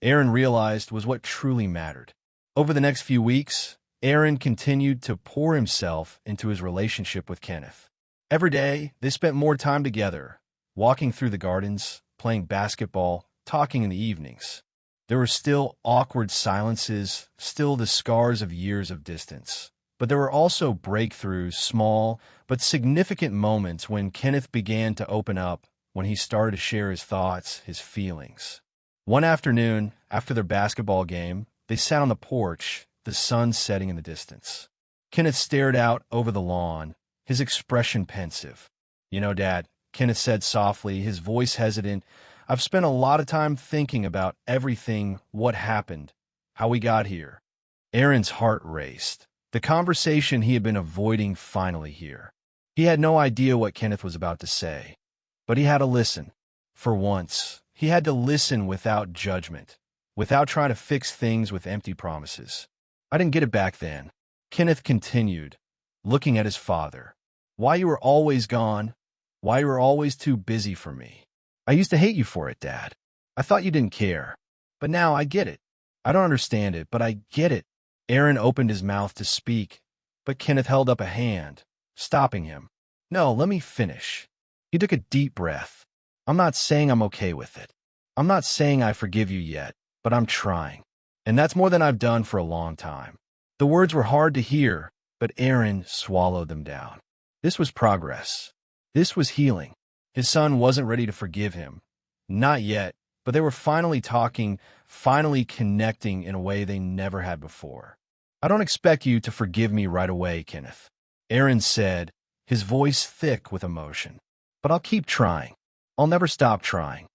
Aaron realized, was what truly mattered. Over the next few weeks, Aaron continued to pour himself into his relationship with Kenneth. Every day, they spent more time together, walking through the gardens, playing basketball, talking in the evenings. There were still awkward silences, still the scars of years of distance. But there were also breakthroughs, small but significant moments when Kenneth began to open up, when he started to share his thoughts, his feelings. One afternoon, after their basketball game, they sat on the porch, the sun setting in the distance. Kenneth stared out over the lawn, his expression pensive. "You know, Dad," Kenneth said softly, his voice hesitant, "I've spent a lot of time thinking about everything, what happened, how we got here." Aaron's heart raced. The conversation he had been avoiding finally here. He had no idea what Kenneth was about to say, but he had to listen. For once, he had to listen without judgment, without trying to fix things with empty promises. "I didn't get it back then," Kenneth continued, looking at his father. "Why you were always gone, why you were always too busy for me. I used to hate you for it, Dad. I thought you didn't care. But now I get it. I don't understand it, but I get it." Aaron opened his mouth to speak, but Kenneth held up a hand, stopping him. "No, let me finish." He took a deep breath. "I'm not saying I'm okay with it. I'm not saying I forgive you yet, but I'm trying. And that's more than I've done for a long time." The words were hard to hear, but Aaron swallowed them down. This was progress. This was healing. His son wasn't ready to forgive him. Not yet, but they were finally talking, finally connecting in a way they never had before. "I don't expect you to forgive me right away, Kenneth," Aaron said, his voice thick with emotion. "But I'll keep trying. I'll never stop trying."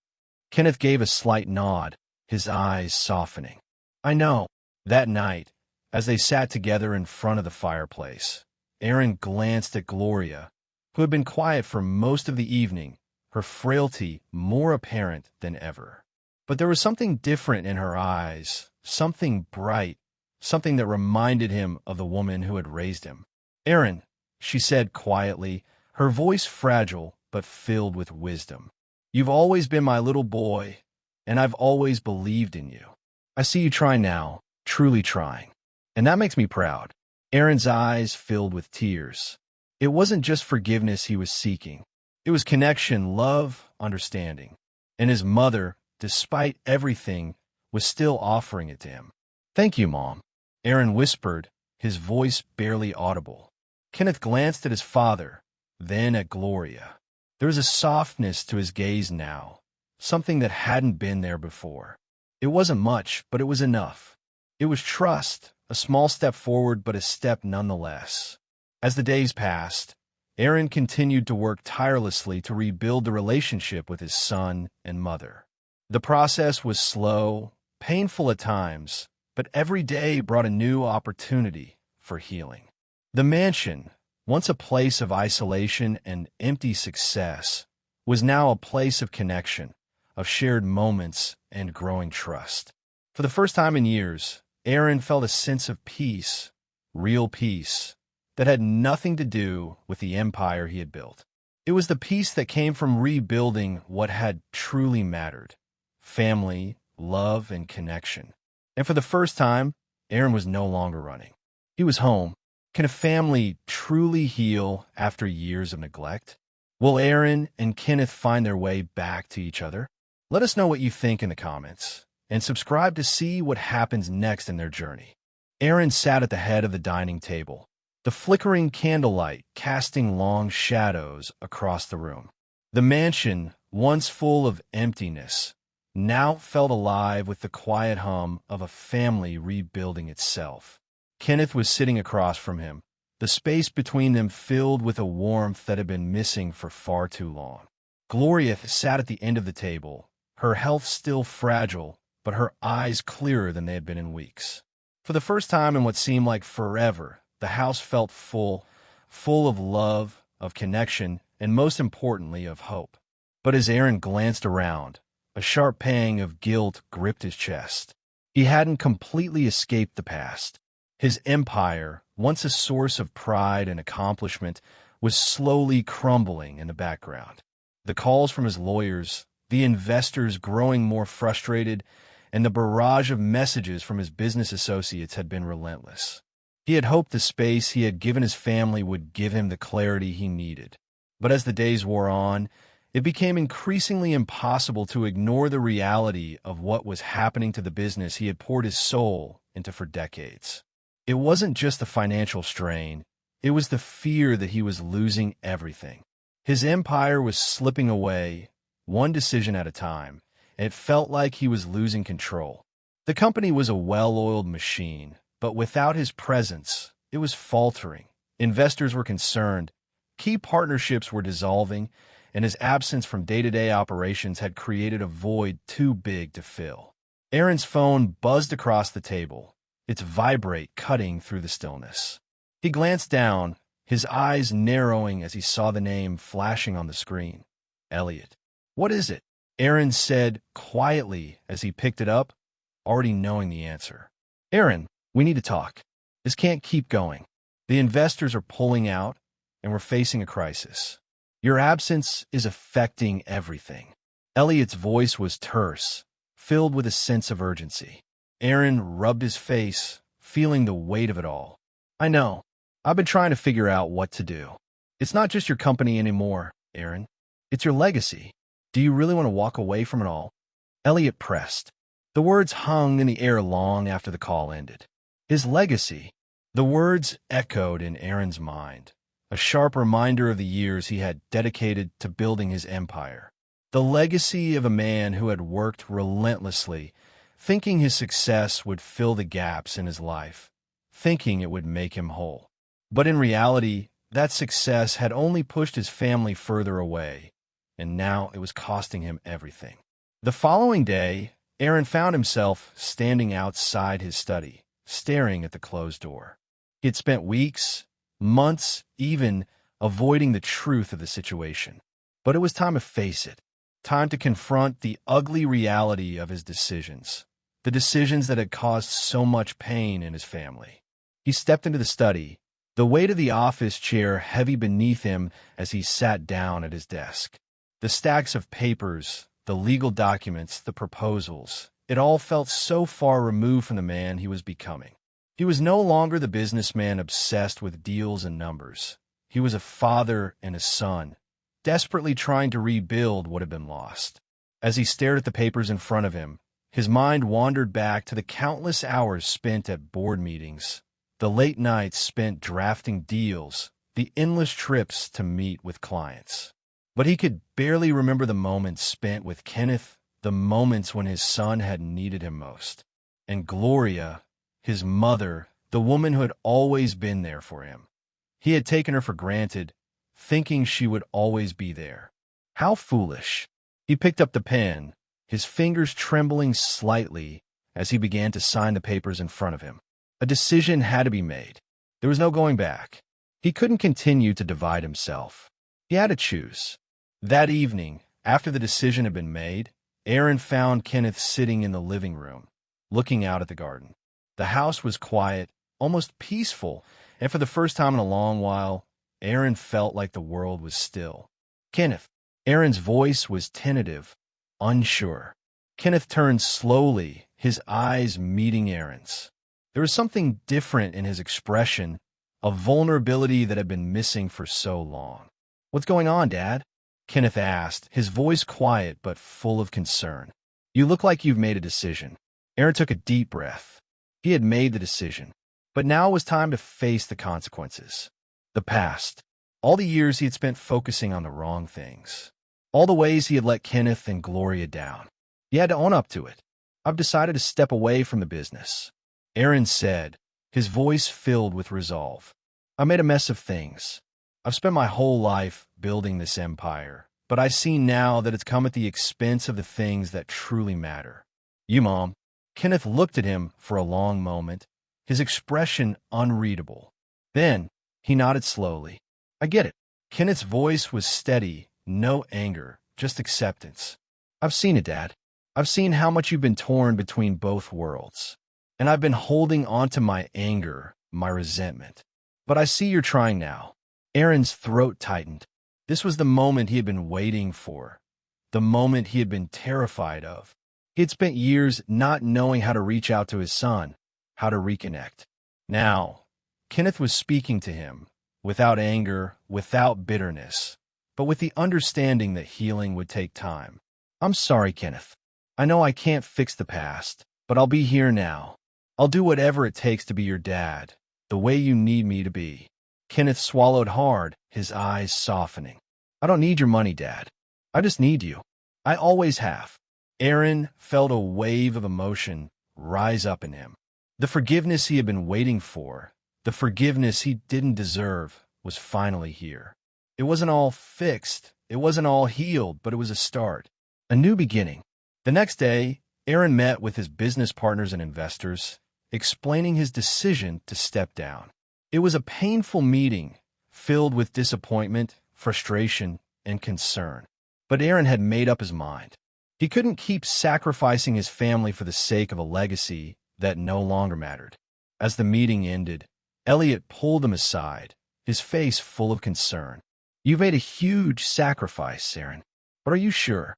Kenneth gave a slight nod, his eyes softening. "I know." That night, as they sat together in front of the fireplace, Aaron glanced at Gloria, who had been quiet for most of the evening, her frailty more apparent than ever. But there was something different in her eyes, something bright, something that reminded him of the woman who had raised him. "Aaron," she said quietly, her voice fragile but filled with wisdom. "You've always been my little boy, and I've always believed in you. I see you try now, truly trying. And that makes me proud." Aaron's eyes filled with tears. It wasn't just forgiveness he was seeking. It was connection, love, understanding. And his mother, despite everything, was still offering it to him. "Thank you, Mom," Aaron whispered, his voice barely audible. Kenneth glanced at his father, then at Gloria. There was a softness to his gaze now, something that hadn't been there before. It wasn't much, but it was enough. It was trust, a small step forward, but a step nonetheless. As the days passed, Aaron continued to work tirelessly to rebuild the relationship with his son and mother. The process was slow, painful at times, but every day brought a new opportunity for healing. The mansion, once a place of isolation and empty success, was now a place of connection, of shared moments and growing trust. For the first time in years, Aaron felt a sense of peace, real peace, that had nothing to do with the empire he had built. It was the peace that came from rebuilding what had truly mattered: family, love, and connection. And for the first time, Aaron was no longer running. He was home. Can a family truly heal after years of neglect? Will Aaron and Kenneth find their way back to each other? Let us know what you think in the comments, and subscribe to see what happens next in their journey. Aaron sat at the head of the dining table, the flickering candlelight casting long shadows across the room. The mansion, once full of emptiness, now felt alive with the quiet hum of a family rebuilding itself. Kenneth was sitting across from him, the space between them filled with a warmth that had been missing for far too long. Gloria sat at the end of the table, her health still fragile, but her eyes clearer than they had been in weeks. For the first time in what seemed like forever, the house felt full of love, of connection, and most importantly, of hope. But as Aaron glanced around, a sharp pang of guilt gripped his chest. He hadn't completely escaped the past. His empire, once a source of pride and accomplishment, was slowly crumbling in the background. The calls from his lawyers, the investors growing more frustrated, and the barrage of messages from his business associates had been relentless. He had hoped the space he had given his family would give him the clarity he needed. But as the days wore on, it became increasingly impossible to ignore the reality of what was happening to the business he had poured his soul into for decades. It wasn't just the financial strain, it was the fear that he was losing everything. His empire was slipping away, one decision at a time, and it felt like he was losing control. The company was a well-oiled machine, but without his presence, it was faltering. Investors were concerned, key partnerships were dissolving, and his absence from day-to-day operations had created a void too big to fill. Aaron's phone buzzed across the table, its vibrate cutting through the stillness. He glanced down, his eyes narrowing as he saw the name flashing on the screen. Elliot. "What is it?" Aaron said quietly as he picked it up, already knowing the answer. "Aaron, we need to talk. This can't keep going. The investors are pulling out, and we're facing a crisis. Your absence is affecting everything." Elliot's voice was terse, filled with a sense of urgency. Aaron rubbed his face, feeling the weight of it all. "I know. I've been trying to figure out what to do. It's not just your company anymore, Aaron. It's your legacy. Do you really want to walk away from it all?" Elliot pressed. The words hung in the air long after the call ended. His legacy. The words echoed in Aaron's mind, a sharp reminder of the years he had dedicated to building his empire. The legacy of a man who had worked relentlessly, thinking his success would fill the gaps in his life, thinking it would make him whole. But in reality, that success had only pushed his family further away, and now it was costing him everything. The following day, Aaron found himself standing outside his study, staring at the closed door. He had spent weeks, months, even avoiding the truth of the situation. But it was time to face it, time to confront the ugly reality of his decisions, the decisions that had caused so much pain in his family. He stepped into the study, the weight of the office chair heavy beneath him as he sat down at his desk. The stacks of papers, the legal documents, the proposals, it all felt so far removed from the man he was becoming. He was no longer the businessman obsessed with deals and numbers. He was a father and a son, desperately trying to rebuild what had been lost. As he stared at the papers in front of him, his mind wandered back to the countless hours spent at board meetings, the late nights spent drafting deals, the endless trips to meet with clients. But he could barely remember the moments spent with Kenneth, the moments when his son had needed him most. And Gloria, his mother, the woman who had always been there for him. He had taken her for granted, thinking she would always be there. How foolish. He picked up the pen, his fingers trembling slightly as he began to sign the papers in front of him. A decision had to be made. There was no going back. He couldn't continue to divide himself. He had to choose. That evening, after the decision had been made, Aaron found Kenneth sitting in the living room, looking out at the garden. The house was quiet, almost peaceful, and for the first time in a long while, Aaron felt like the world was still. "Kenneth." Aaron's voice was tentative, unsure. Kenneth turned slowly, his eyes meeting Aaron's. There was something different in his expression, a vulnerability that had been missing for so long. "What's going on, Dad?" Kenneth asked, his voice quiet but full of concern. "You look like you've made a decision." Aaron took a deep breath. He had made the decision, but now it was time to face the consequences. The past. All the years he had spent focusing on the wrong things. All the ways he had let Kenneth and Gloria down. He had to own up to it. "I've decided to step away from the business," Aaron said, his voice filled with resolve. "I made a mess of things. I've spent my whole life building this empire, but I see now that it's come at the expense of the things that truly matter. You, Mom. Kenneth looked at him for a long moment, his expression unreadable. Then, he nodded slowly. I get it. Kenneth's voice was steady, no anger, just acceptance. I've seen it, Dad. I've seen how much you've been torn between both worlds. And I've been holding on to my anger, my resentment. But I see you're trying now. Aaron's throat tightened. This was the moment he had been waiting for, the moment he had been terrified of. He had spent years not knowing how to reach out to his son, how to reconnect. Now, Kenneth was speaking to him, without anger, without bitterness, but with the understanding that healing would take time. I'm sorry, Kenneth. I know I can't fix the past, but I'll be here now. I'll do whatever it takes to be your dad, the way you need me to be. Kenneth swallowed hard, his eyes softening. I don't need your money, Dad. I just need you. I always have. Aaron felt a wave of emotion rise up in him. The forgiveness he had been waiting for, the forgiveness he didn't deserve, was finally here. It wasn't all fixed, it wasn't all healed, but it was a start, a new beginning. The next day, Aaron met with his business partners and investors, explaining his decision to step down. It was a painful meeting, filled with disappointment, frustration, and concern. But Aaron had made up his mind. He couldn't keep sacrificing his family for the sake of a legacy that no longer mattered. As the meeting ended, Elliot pulled him aside, his face full of concern. You've made a huge sacrifice, Aaron. But are you sure?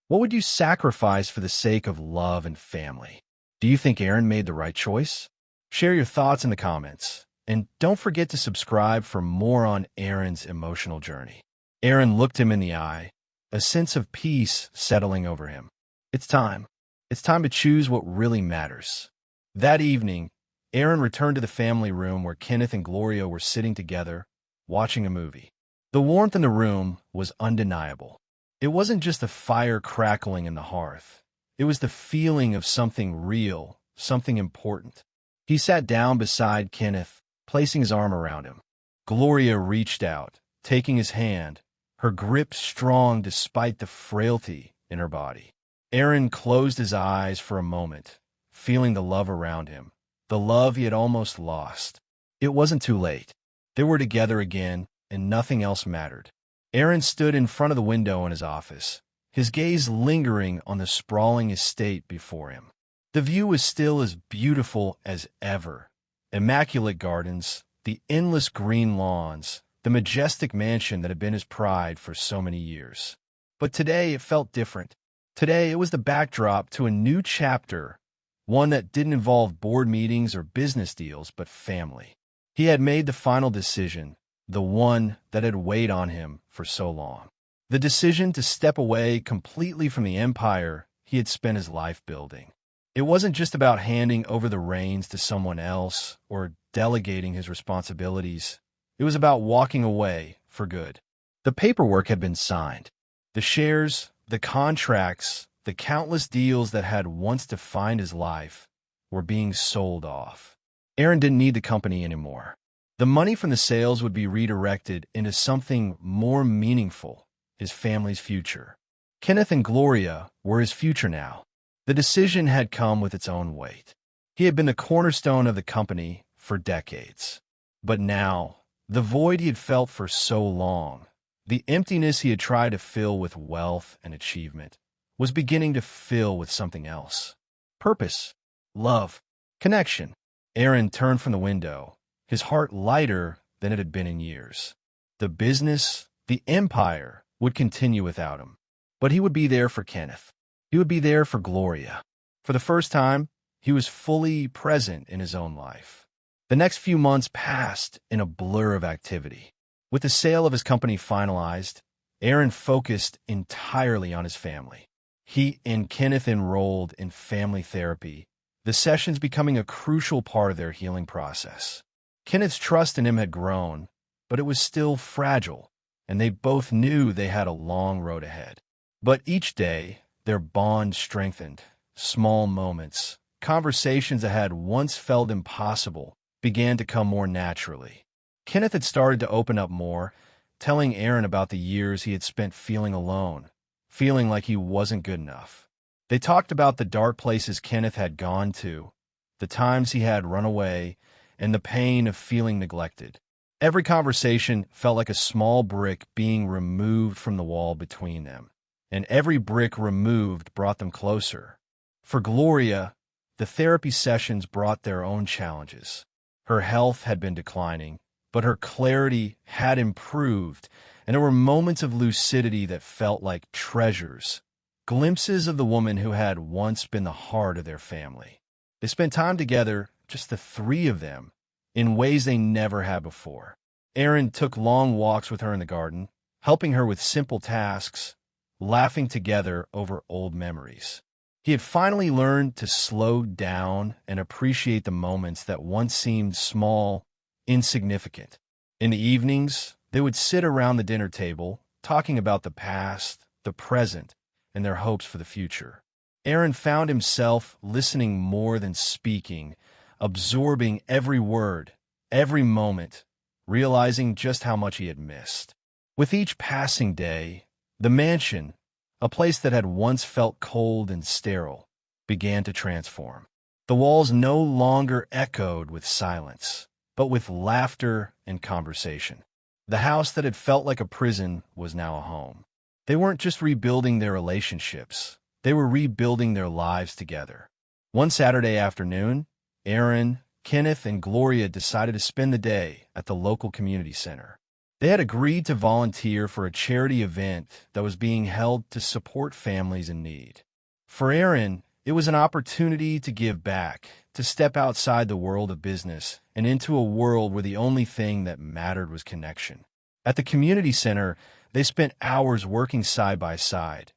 What would you sacrifice for the sake of love and family? Do you think Aaron made the right choice? Share your thoughts in the comments. And don't forget to subscribe for more on Aaron's emotional journey. Aaron looked him in the eye, a sense of peace settling over him. It's time. It's time to choose what really matters. That evening, Aaron returned to the family room where Kenneth and Gloria were sitting together, watching a movie. The warmth in the room was undeniable. It wasn't just the fire crackling in the hearth. It was the feeling of something real, something important. He sat down beside Kenneth, placing his arm around him. Gloria reached out, taking his hand, her grip strong despite the frailty in her body. Aaron closed his eyes for a moment, feeling the love around him, the love he had almost lost. It wasn't too late. They were together again, and nothing else mattered. Aaron stood in front of the window in his office, his gaze lingering on the sprawling estate before him. The view was still as beautiful as ever. Immaculate gardens, the endless green lawns, the majestic mansion that had been his pride for so many years. But today it felt different. Today it was the backdrop to a new chapter, one that didn't involve board meetings or business deals, but family. He had made the final decision, the one that had weighed on him for so long. The decision to step away completely from the empire he had spent his life building. It wasn't just about handing over the reins to someone else or delegating his responsibilities. It was about walking away for good. The paperwork had been signed. The shares, the contracts, the countless deals that had once defined his life were being sold off. Aaron didn't need the company anymore. The money from the sales would be redirected into something more meaningful, his family's future. Kenneth and Gloria were his future now. The decision had come with its own weight. He had been the cornerstone of the company for decades. But now, the void he had felt for so long, the emptiness he had tried to fill with wealth and achievement, was beginning to fill with something else. Purpose, love, connection. Aaron turned from the window, his heart lighter than it had been in years. The business, the empire, would continue without him. But he would be there for Kenneth. He would be there for Gloria. For the first time, he was fully present in his own life. The next few months passed in a blur of activity. With the sale of his company finalized, Aaron focused entirely on his family. He and Kenneth enrolled in family therapy, the sessions becoming a crucial part of their healing process. Kenneth's trust in him had grown, but it was still fragile, and they both knew they had a long road ahead. But each day, their bond strengthened. Small moments, conversations that had once felt impossible, began to come more naturally. Kenneth had started to open up more, telling Aaron about the years he had spent feeling alone, feeling like he wasn't good enough. They talked about the dark places Kenneth had gone to, the times he had run away, and the pain of feeling neglected. Every conversation felt like a small brick being removed from the wall between them, and every brick removed brought them closer. For Gloria, the therapy sessions brought their own challenges. Her health had been declining, but her clarity had improved, and there were moments of lucidity that felt like treasures, glimpses of the woman who had once been the heart of their family. They spent time together, just the three of them, in ways they never had before. Aaron took long walks with her in the garden, helping her with simple tasks, laughing together over old memories. He had finally learned to slow down and appreciate the moments that once seemed small, insignificant. In the evenings, they would sit around the dinner table, talking about the past, the present, and their hopes for the future. Aaron found himself listening more than speaking, absorbing every word, every moment, realizing just how much he had missed. With each passing day, the mansion, a place that had once felt cold and sterile, began to transform. The walls no longer echoed with silence, but with laughter and conversation. The house that had felt like a prison was now a home. They weren't just rebuilding their relationships, they were rebuilding their lives together. One Saturday afternoon, Aaron, Kenneth, and Gloria decided to spend the day at the local community center. They had agreed to volunteer for a charity event that was being held to support families in need. For Aaron, it was an opportunity to give back, to step outside the world of business and into a world where the only thing that mattered was connection. At the community center, they spent hours working side by side.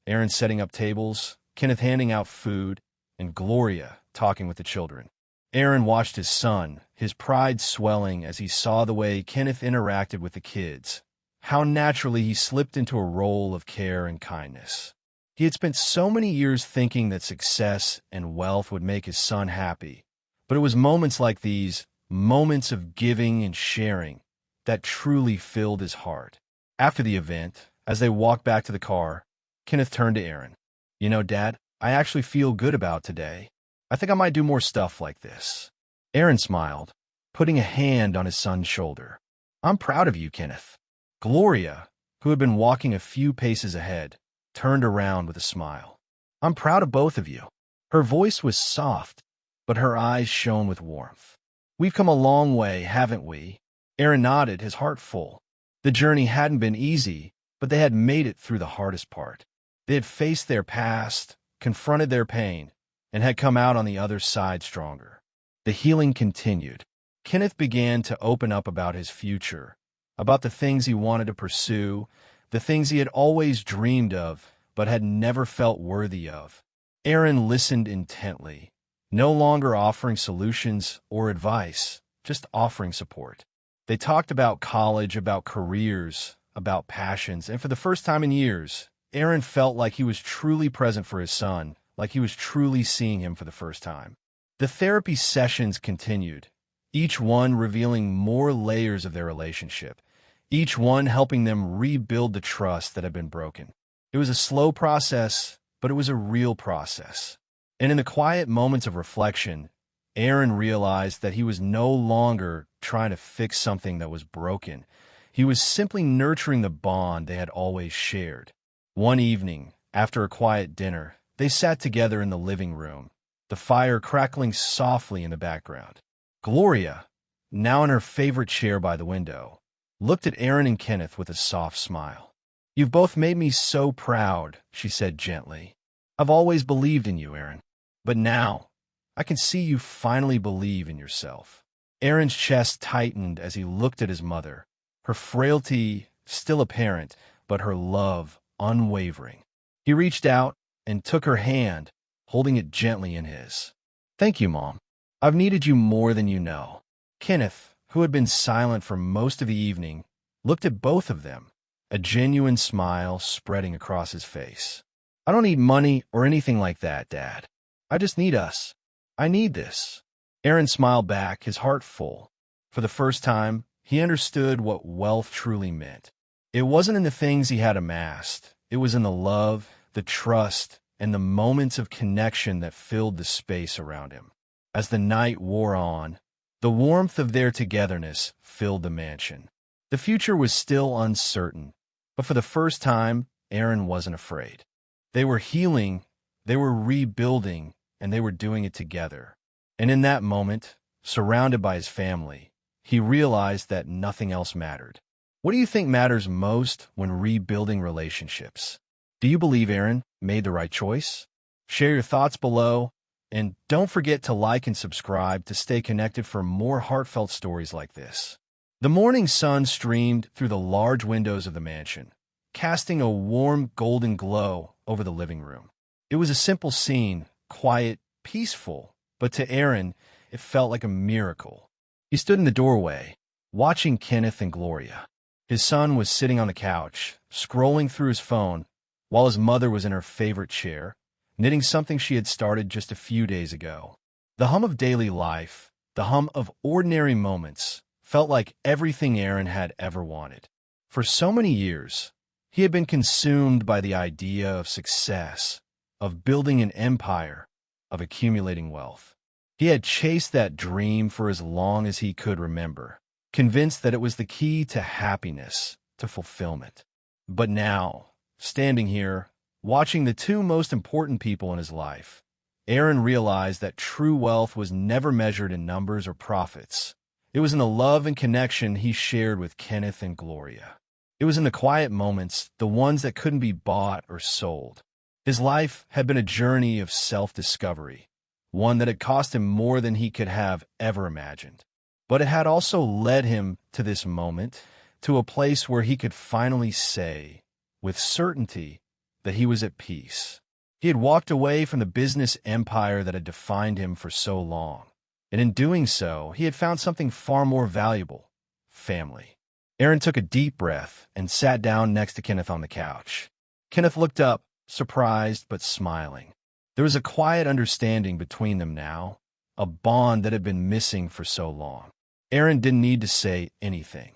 Aaron setting up tables, Kenneth handing out food, and Gloria talking with the children. Aaron watched his son, his pride swelling as he saw the way Kenneth interacted with the kids, how naturally he slipped into a role of care and kindness. He had spent so many years thinking that success and wealth would make his son happy, but it was moments like these, moments of giving and sharing, that truly filled his heart. After the event, as they walked back to the car, Kenneth turned to Aaron. "You know, Dad, I actually feel good about today. I think I might do more stuff like this." Aaron smiled, putting a hand on his son's shoulder. "I'm proud of you, Kenneth." Gloria, who had been walking a few paces ahead, turned around with a smile. "I'm proud of both of you." Her voice was soft, but her eyes shone with warmth. "We've come a long way, haven't we?" Aaron nodded, his heart full. The journey hadn't been easy, but they had made it through the hardest part. They had faced their past, confronted their pain, and had come out on the other side stronger. The healing continued. Kenneth began to open up about his future, about the things he wanted to pursue, the things he had always dreamed of, but had never felt worthy of. Aaron listened intently, no longer offering solutions or advice, just offering support. They talked about college, about careers, about passions, and for the first time in years, Aaron felt like he was truly present for his son, like he was truly seeing him for the first time. The therapy sessions continued, each one revealing more layers of their relationship, each one helping them rebuild the trust that had been broken. It was a slow process, but it was a real process. And in the quiet moments of reflection, Aaron realized that he was no longer trying to fix something that was broken. He was simply nurturing the bond they had always shared. One evening, after a quiet dinner, they sat together in the living room, the fire crackling softly in the background. Gloria, now in her favorite chair by the window, looked at Aaron and Kenneth with a soft smile. "You've both made me so proud," she said gently. "I've always believed in you, Aaron. But now, I can see you finally believe in yourself." Aaron's chest tightened as he looked at his mother, her frailty still apparent, but her love unwavering. He reached out and took her hand, holding it gently in his. "Thank you, Mom. I've needed you more than you know." Kenneth, who had been silent for most of the evening, looked at both of them, a genuine smile spreading across his face. "I don't need money or anything like that, Dad. I just need us. I need this." Aaron smiled back, his heart full. For the first time, he understood what wealth truly meant. It wasn't in the things he had amassed. It was in the love, the trust, and the moments of connection that filled the space around him. As the night wore on, the warmth of their togetherness filled the mansion. The future was still uncertain, but for the first time, Aaron wasn't afraid. They were healing, they were rebuilding, and they were doing it together. And in that moment, surrounded by his family, he realized that nothing else mattered. What do you think matters most when rebuilding relationships? Do you believe Aaron made the right choice? Share your thoughts below, and don't forget to like and subscribe to stay connected for more heartfelt stories like this. The morning sun streamed through the large windows of the mansion, casting a warm golden glow over the living room. It was a simple scene, quiet, peaceful, but to Aaron, it felt like a miracle. He stood in the doorway, watching Kenneth and Gloria. His son was sitting on the couch, scrolling through his phone, while his mother was in her favorite chair, knitting something she had started just a few days ago. The hum of daily life, the hum of ordinary moments, felt like everything Aaron had ever wanted. For so many years, he had been consumed by the idea of success, of building an empire, of accumulating wealth. He had chased that dream for as long as he could remember, convinced that it was the key to happiness, to fulfillment. But now, standing here, watching the two most important people in his life, Aaron realized that true wealth was never measured in numbers or profits. It was in the love and connection he shared with Kenneth and Gloria. It was in the quiet moments, the ones that couldn't be bought or sold. His life had been a journey of self-discovery, one that had cost him more than he could have ever imagined. But it had also led him to this moment, to a place where he could finally say, with certainty, that he was at peace. He had walked away from the business empire that had defined him for so long, and in doing so, he had found something far more valuable: family. Aaron took a deep breath and sat down next to Kenneth on the couch. Kenneth looked up, surprised but smiling. There was a quiet understanding between them now, a bond that had been missing for so long. Aaron didn't need to say anything.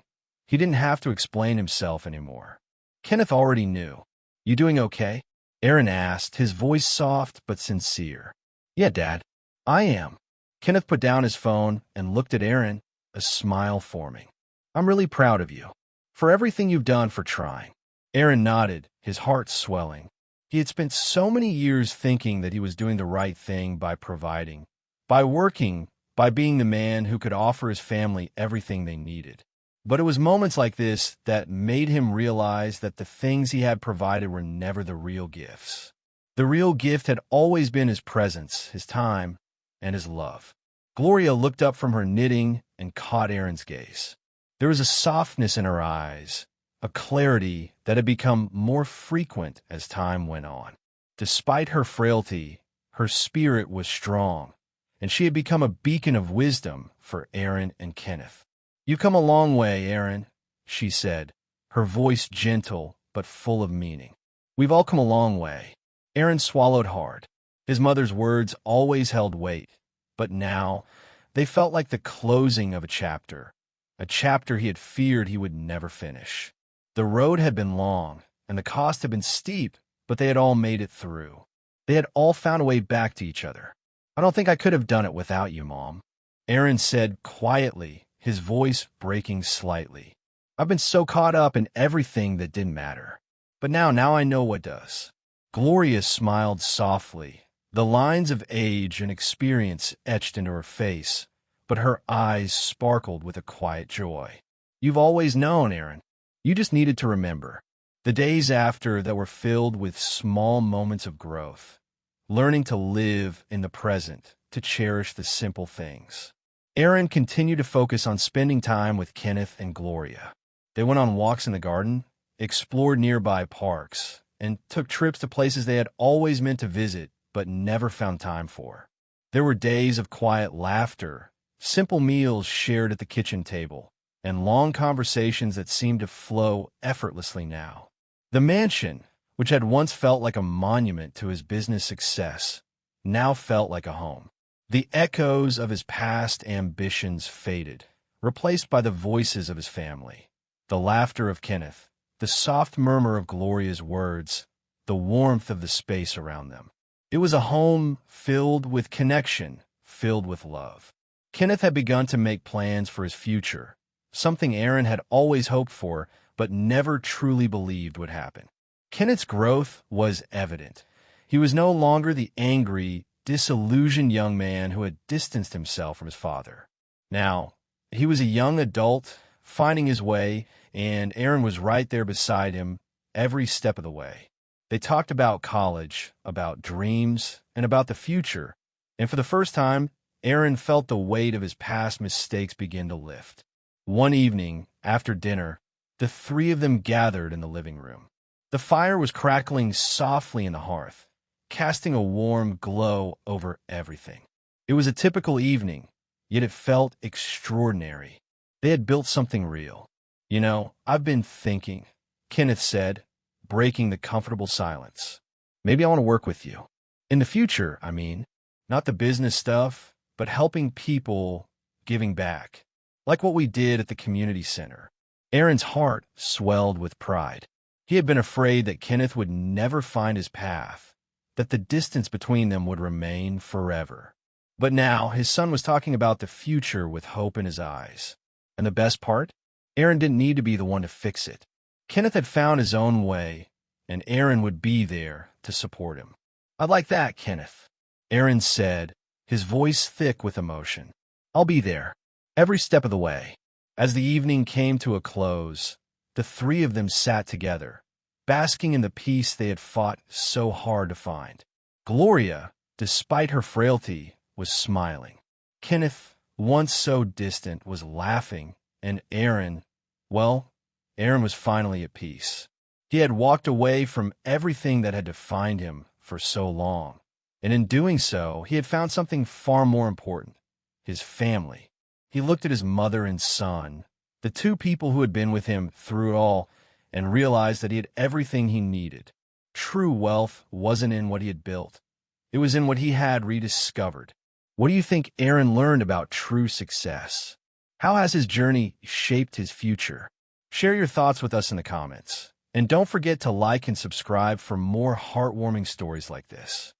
He didn't have to explain himself anymore. Kenneth already knew. "You doing okay?" Aaron asked, his voice soft but sincere. "Yeah, Dad, I am." Kenneth put down his phone and looked at Aaron, a smile forming. "I'm really proud of you, for everything you've done for trying." Aaron nodded, his heart swelling. He had spent so many years thinking that he was doing the right thing by providing, by working, by being the man who could offer his family everything they needed. But it was moments like this that made him realize that the things he had provided were never the real gifts. The real gift had always been his presence, his time, and his love. Gloria looked up from her knitting and caught Aaron's gaze. There was a softness in her eyes, a clarity that had become more frequent as time went on. Despite her frailty, her spirit was strong, and she had become a beacon of wisdom for Aaron and Kenneth. "You've come a long way, Aaron," she said, her voice gentle but full of meaning. "We've all come a long way." Aaron swallowed hard. His mother's words always held weight, but now they felt like the closing of a chapter he had feared he would never finish. The road had been long, and the cost had been steep, but they had all made it through. They had all found a way back to each other. "I don't think I could have done it without you, Mom," Aaron said quietly, his voice breaking slightly. "I've been so caught up in everything that didn't matter. But now I know what does." Gloria smiled softly, the lines of age and experience etched into her face, but her eyes sparkled with a quiet joy. "You've always known, Aaron. You just needed to remember. The days after that were filled with small moments of growth, learning to live in the present, to cherish the simple things." Aaron continued to focus on spending time with Kenneth and Gloria. They went on walks in the garden, explored nearby parks, and took trips to places they had always meant to visit but never found time for. There were days of quiet laughter, simple meals shared at the kitchen table, and long conversations that seemed to flow effortlessly now. The mansion, which had once felt like a monument to his business success, now felt like a home. The echoes of his past ambitions faded, replaced by the voices of his family. The laughter of Kenneth, the soft murmur of Gloria's words, the warmth of the space around them. It was a home filled with connection, filled with love. Kenneth had begun to make plans for his future, something Aaron had always hoped for but never truly believed would happen. Kenneth's growth was evident. He was no longer the angry, disillusioned young man who had distanced himself from his father. Now, he was a young adult, finding his way, and Aaron was right there beside him every step of the way. They talked about college, about dreams, and about the future, and for the first time, Aaron felt the weight of his past mistakes begin to lift. One evening, after dinner, the three of them gathered in the living room. The fire was crackling softly in the hearth, casting a warm glow over everything. It was a typical evening, yet it felt extraordinary. They had built something real. "You know, I've been thinking," Kenneth said, breaking the comfortable silence. "Maybe I want to work with you. In the future, I mean. Not the business stuff, but helping people, giving back. Like what we did at the community center." Aaron's heart swelled with pride. He had been afraid that Kenneth would never find his path, that the distance between them would remain forever. But now his son was talking about the future with hope in his eyes. And the best part? Aaron didn't need to be the one to fix it. Kenneth had found his own way, and Aaron would be there to support him. "I like that, Kenneth," Aaron said, his voice thick with emotion. "I'll be there, every step of the way." As the evening came to a close, the three of them sat together, basking in the peace they had fought so hard to find. Gloria, despite her frailty, was smiling. Kenneth, once so distant, was laughing, and Aaron was finally at peace. He had walked away from everything that had defined him for so long, and in doing so, he had found something far more important: his family. He looked at his mother and son, the two people who had been with him through it all, and realized that he had everything he needed. True wealth wasn't in what he had built. It was in what he had rediscovered. What do you think Aaron learned about true success? How has his journey shaped his future? Share your thoughts with us in the comments. And don't forget to like and subscribe for more heartwarming stories like this.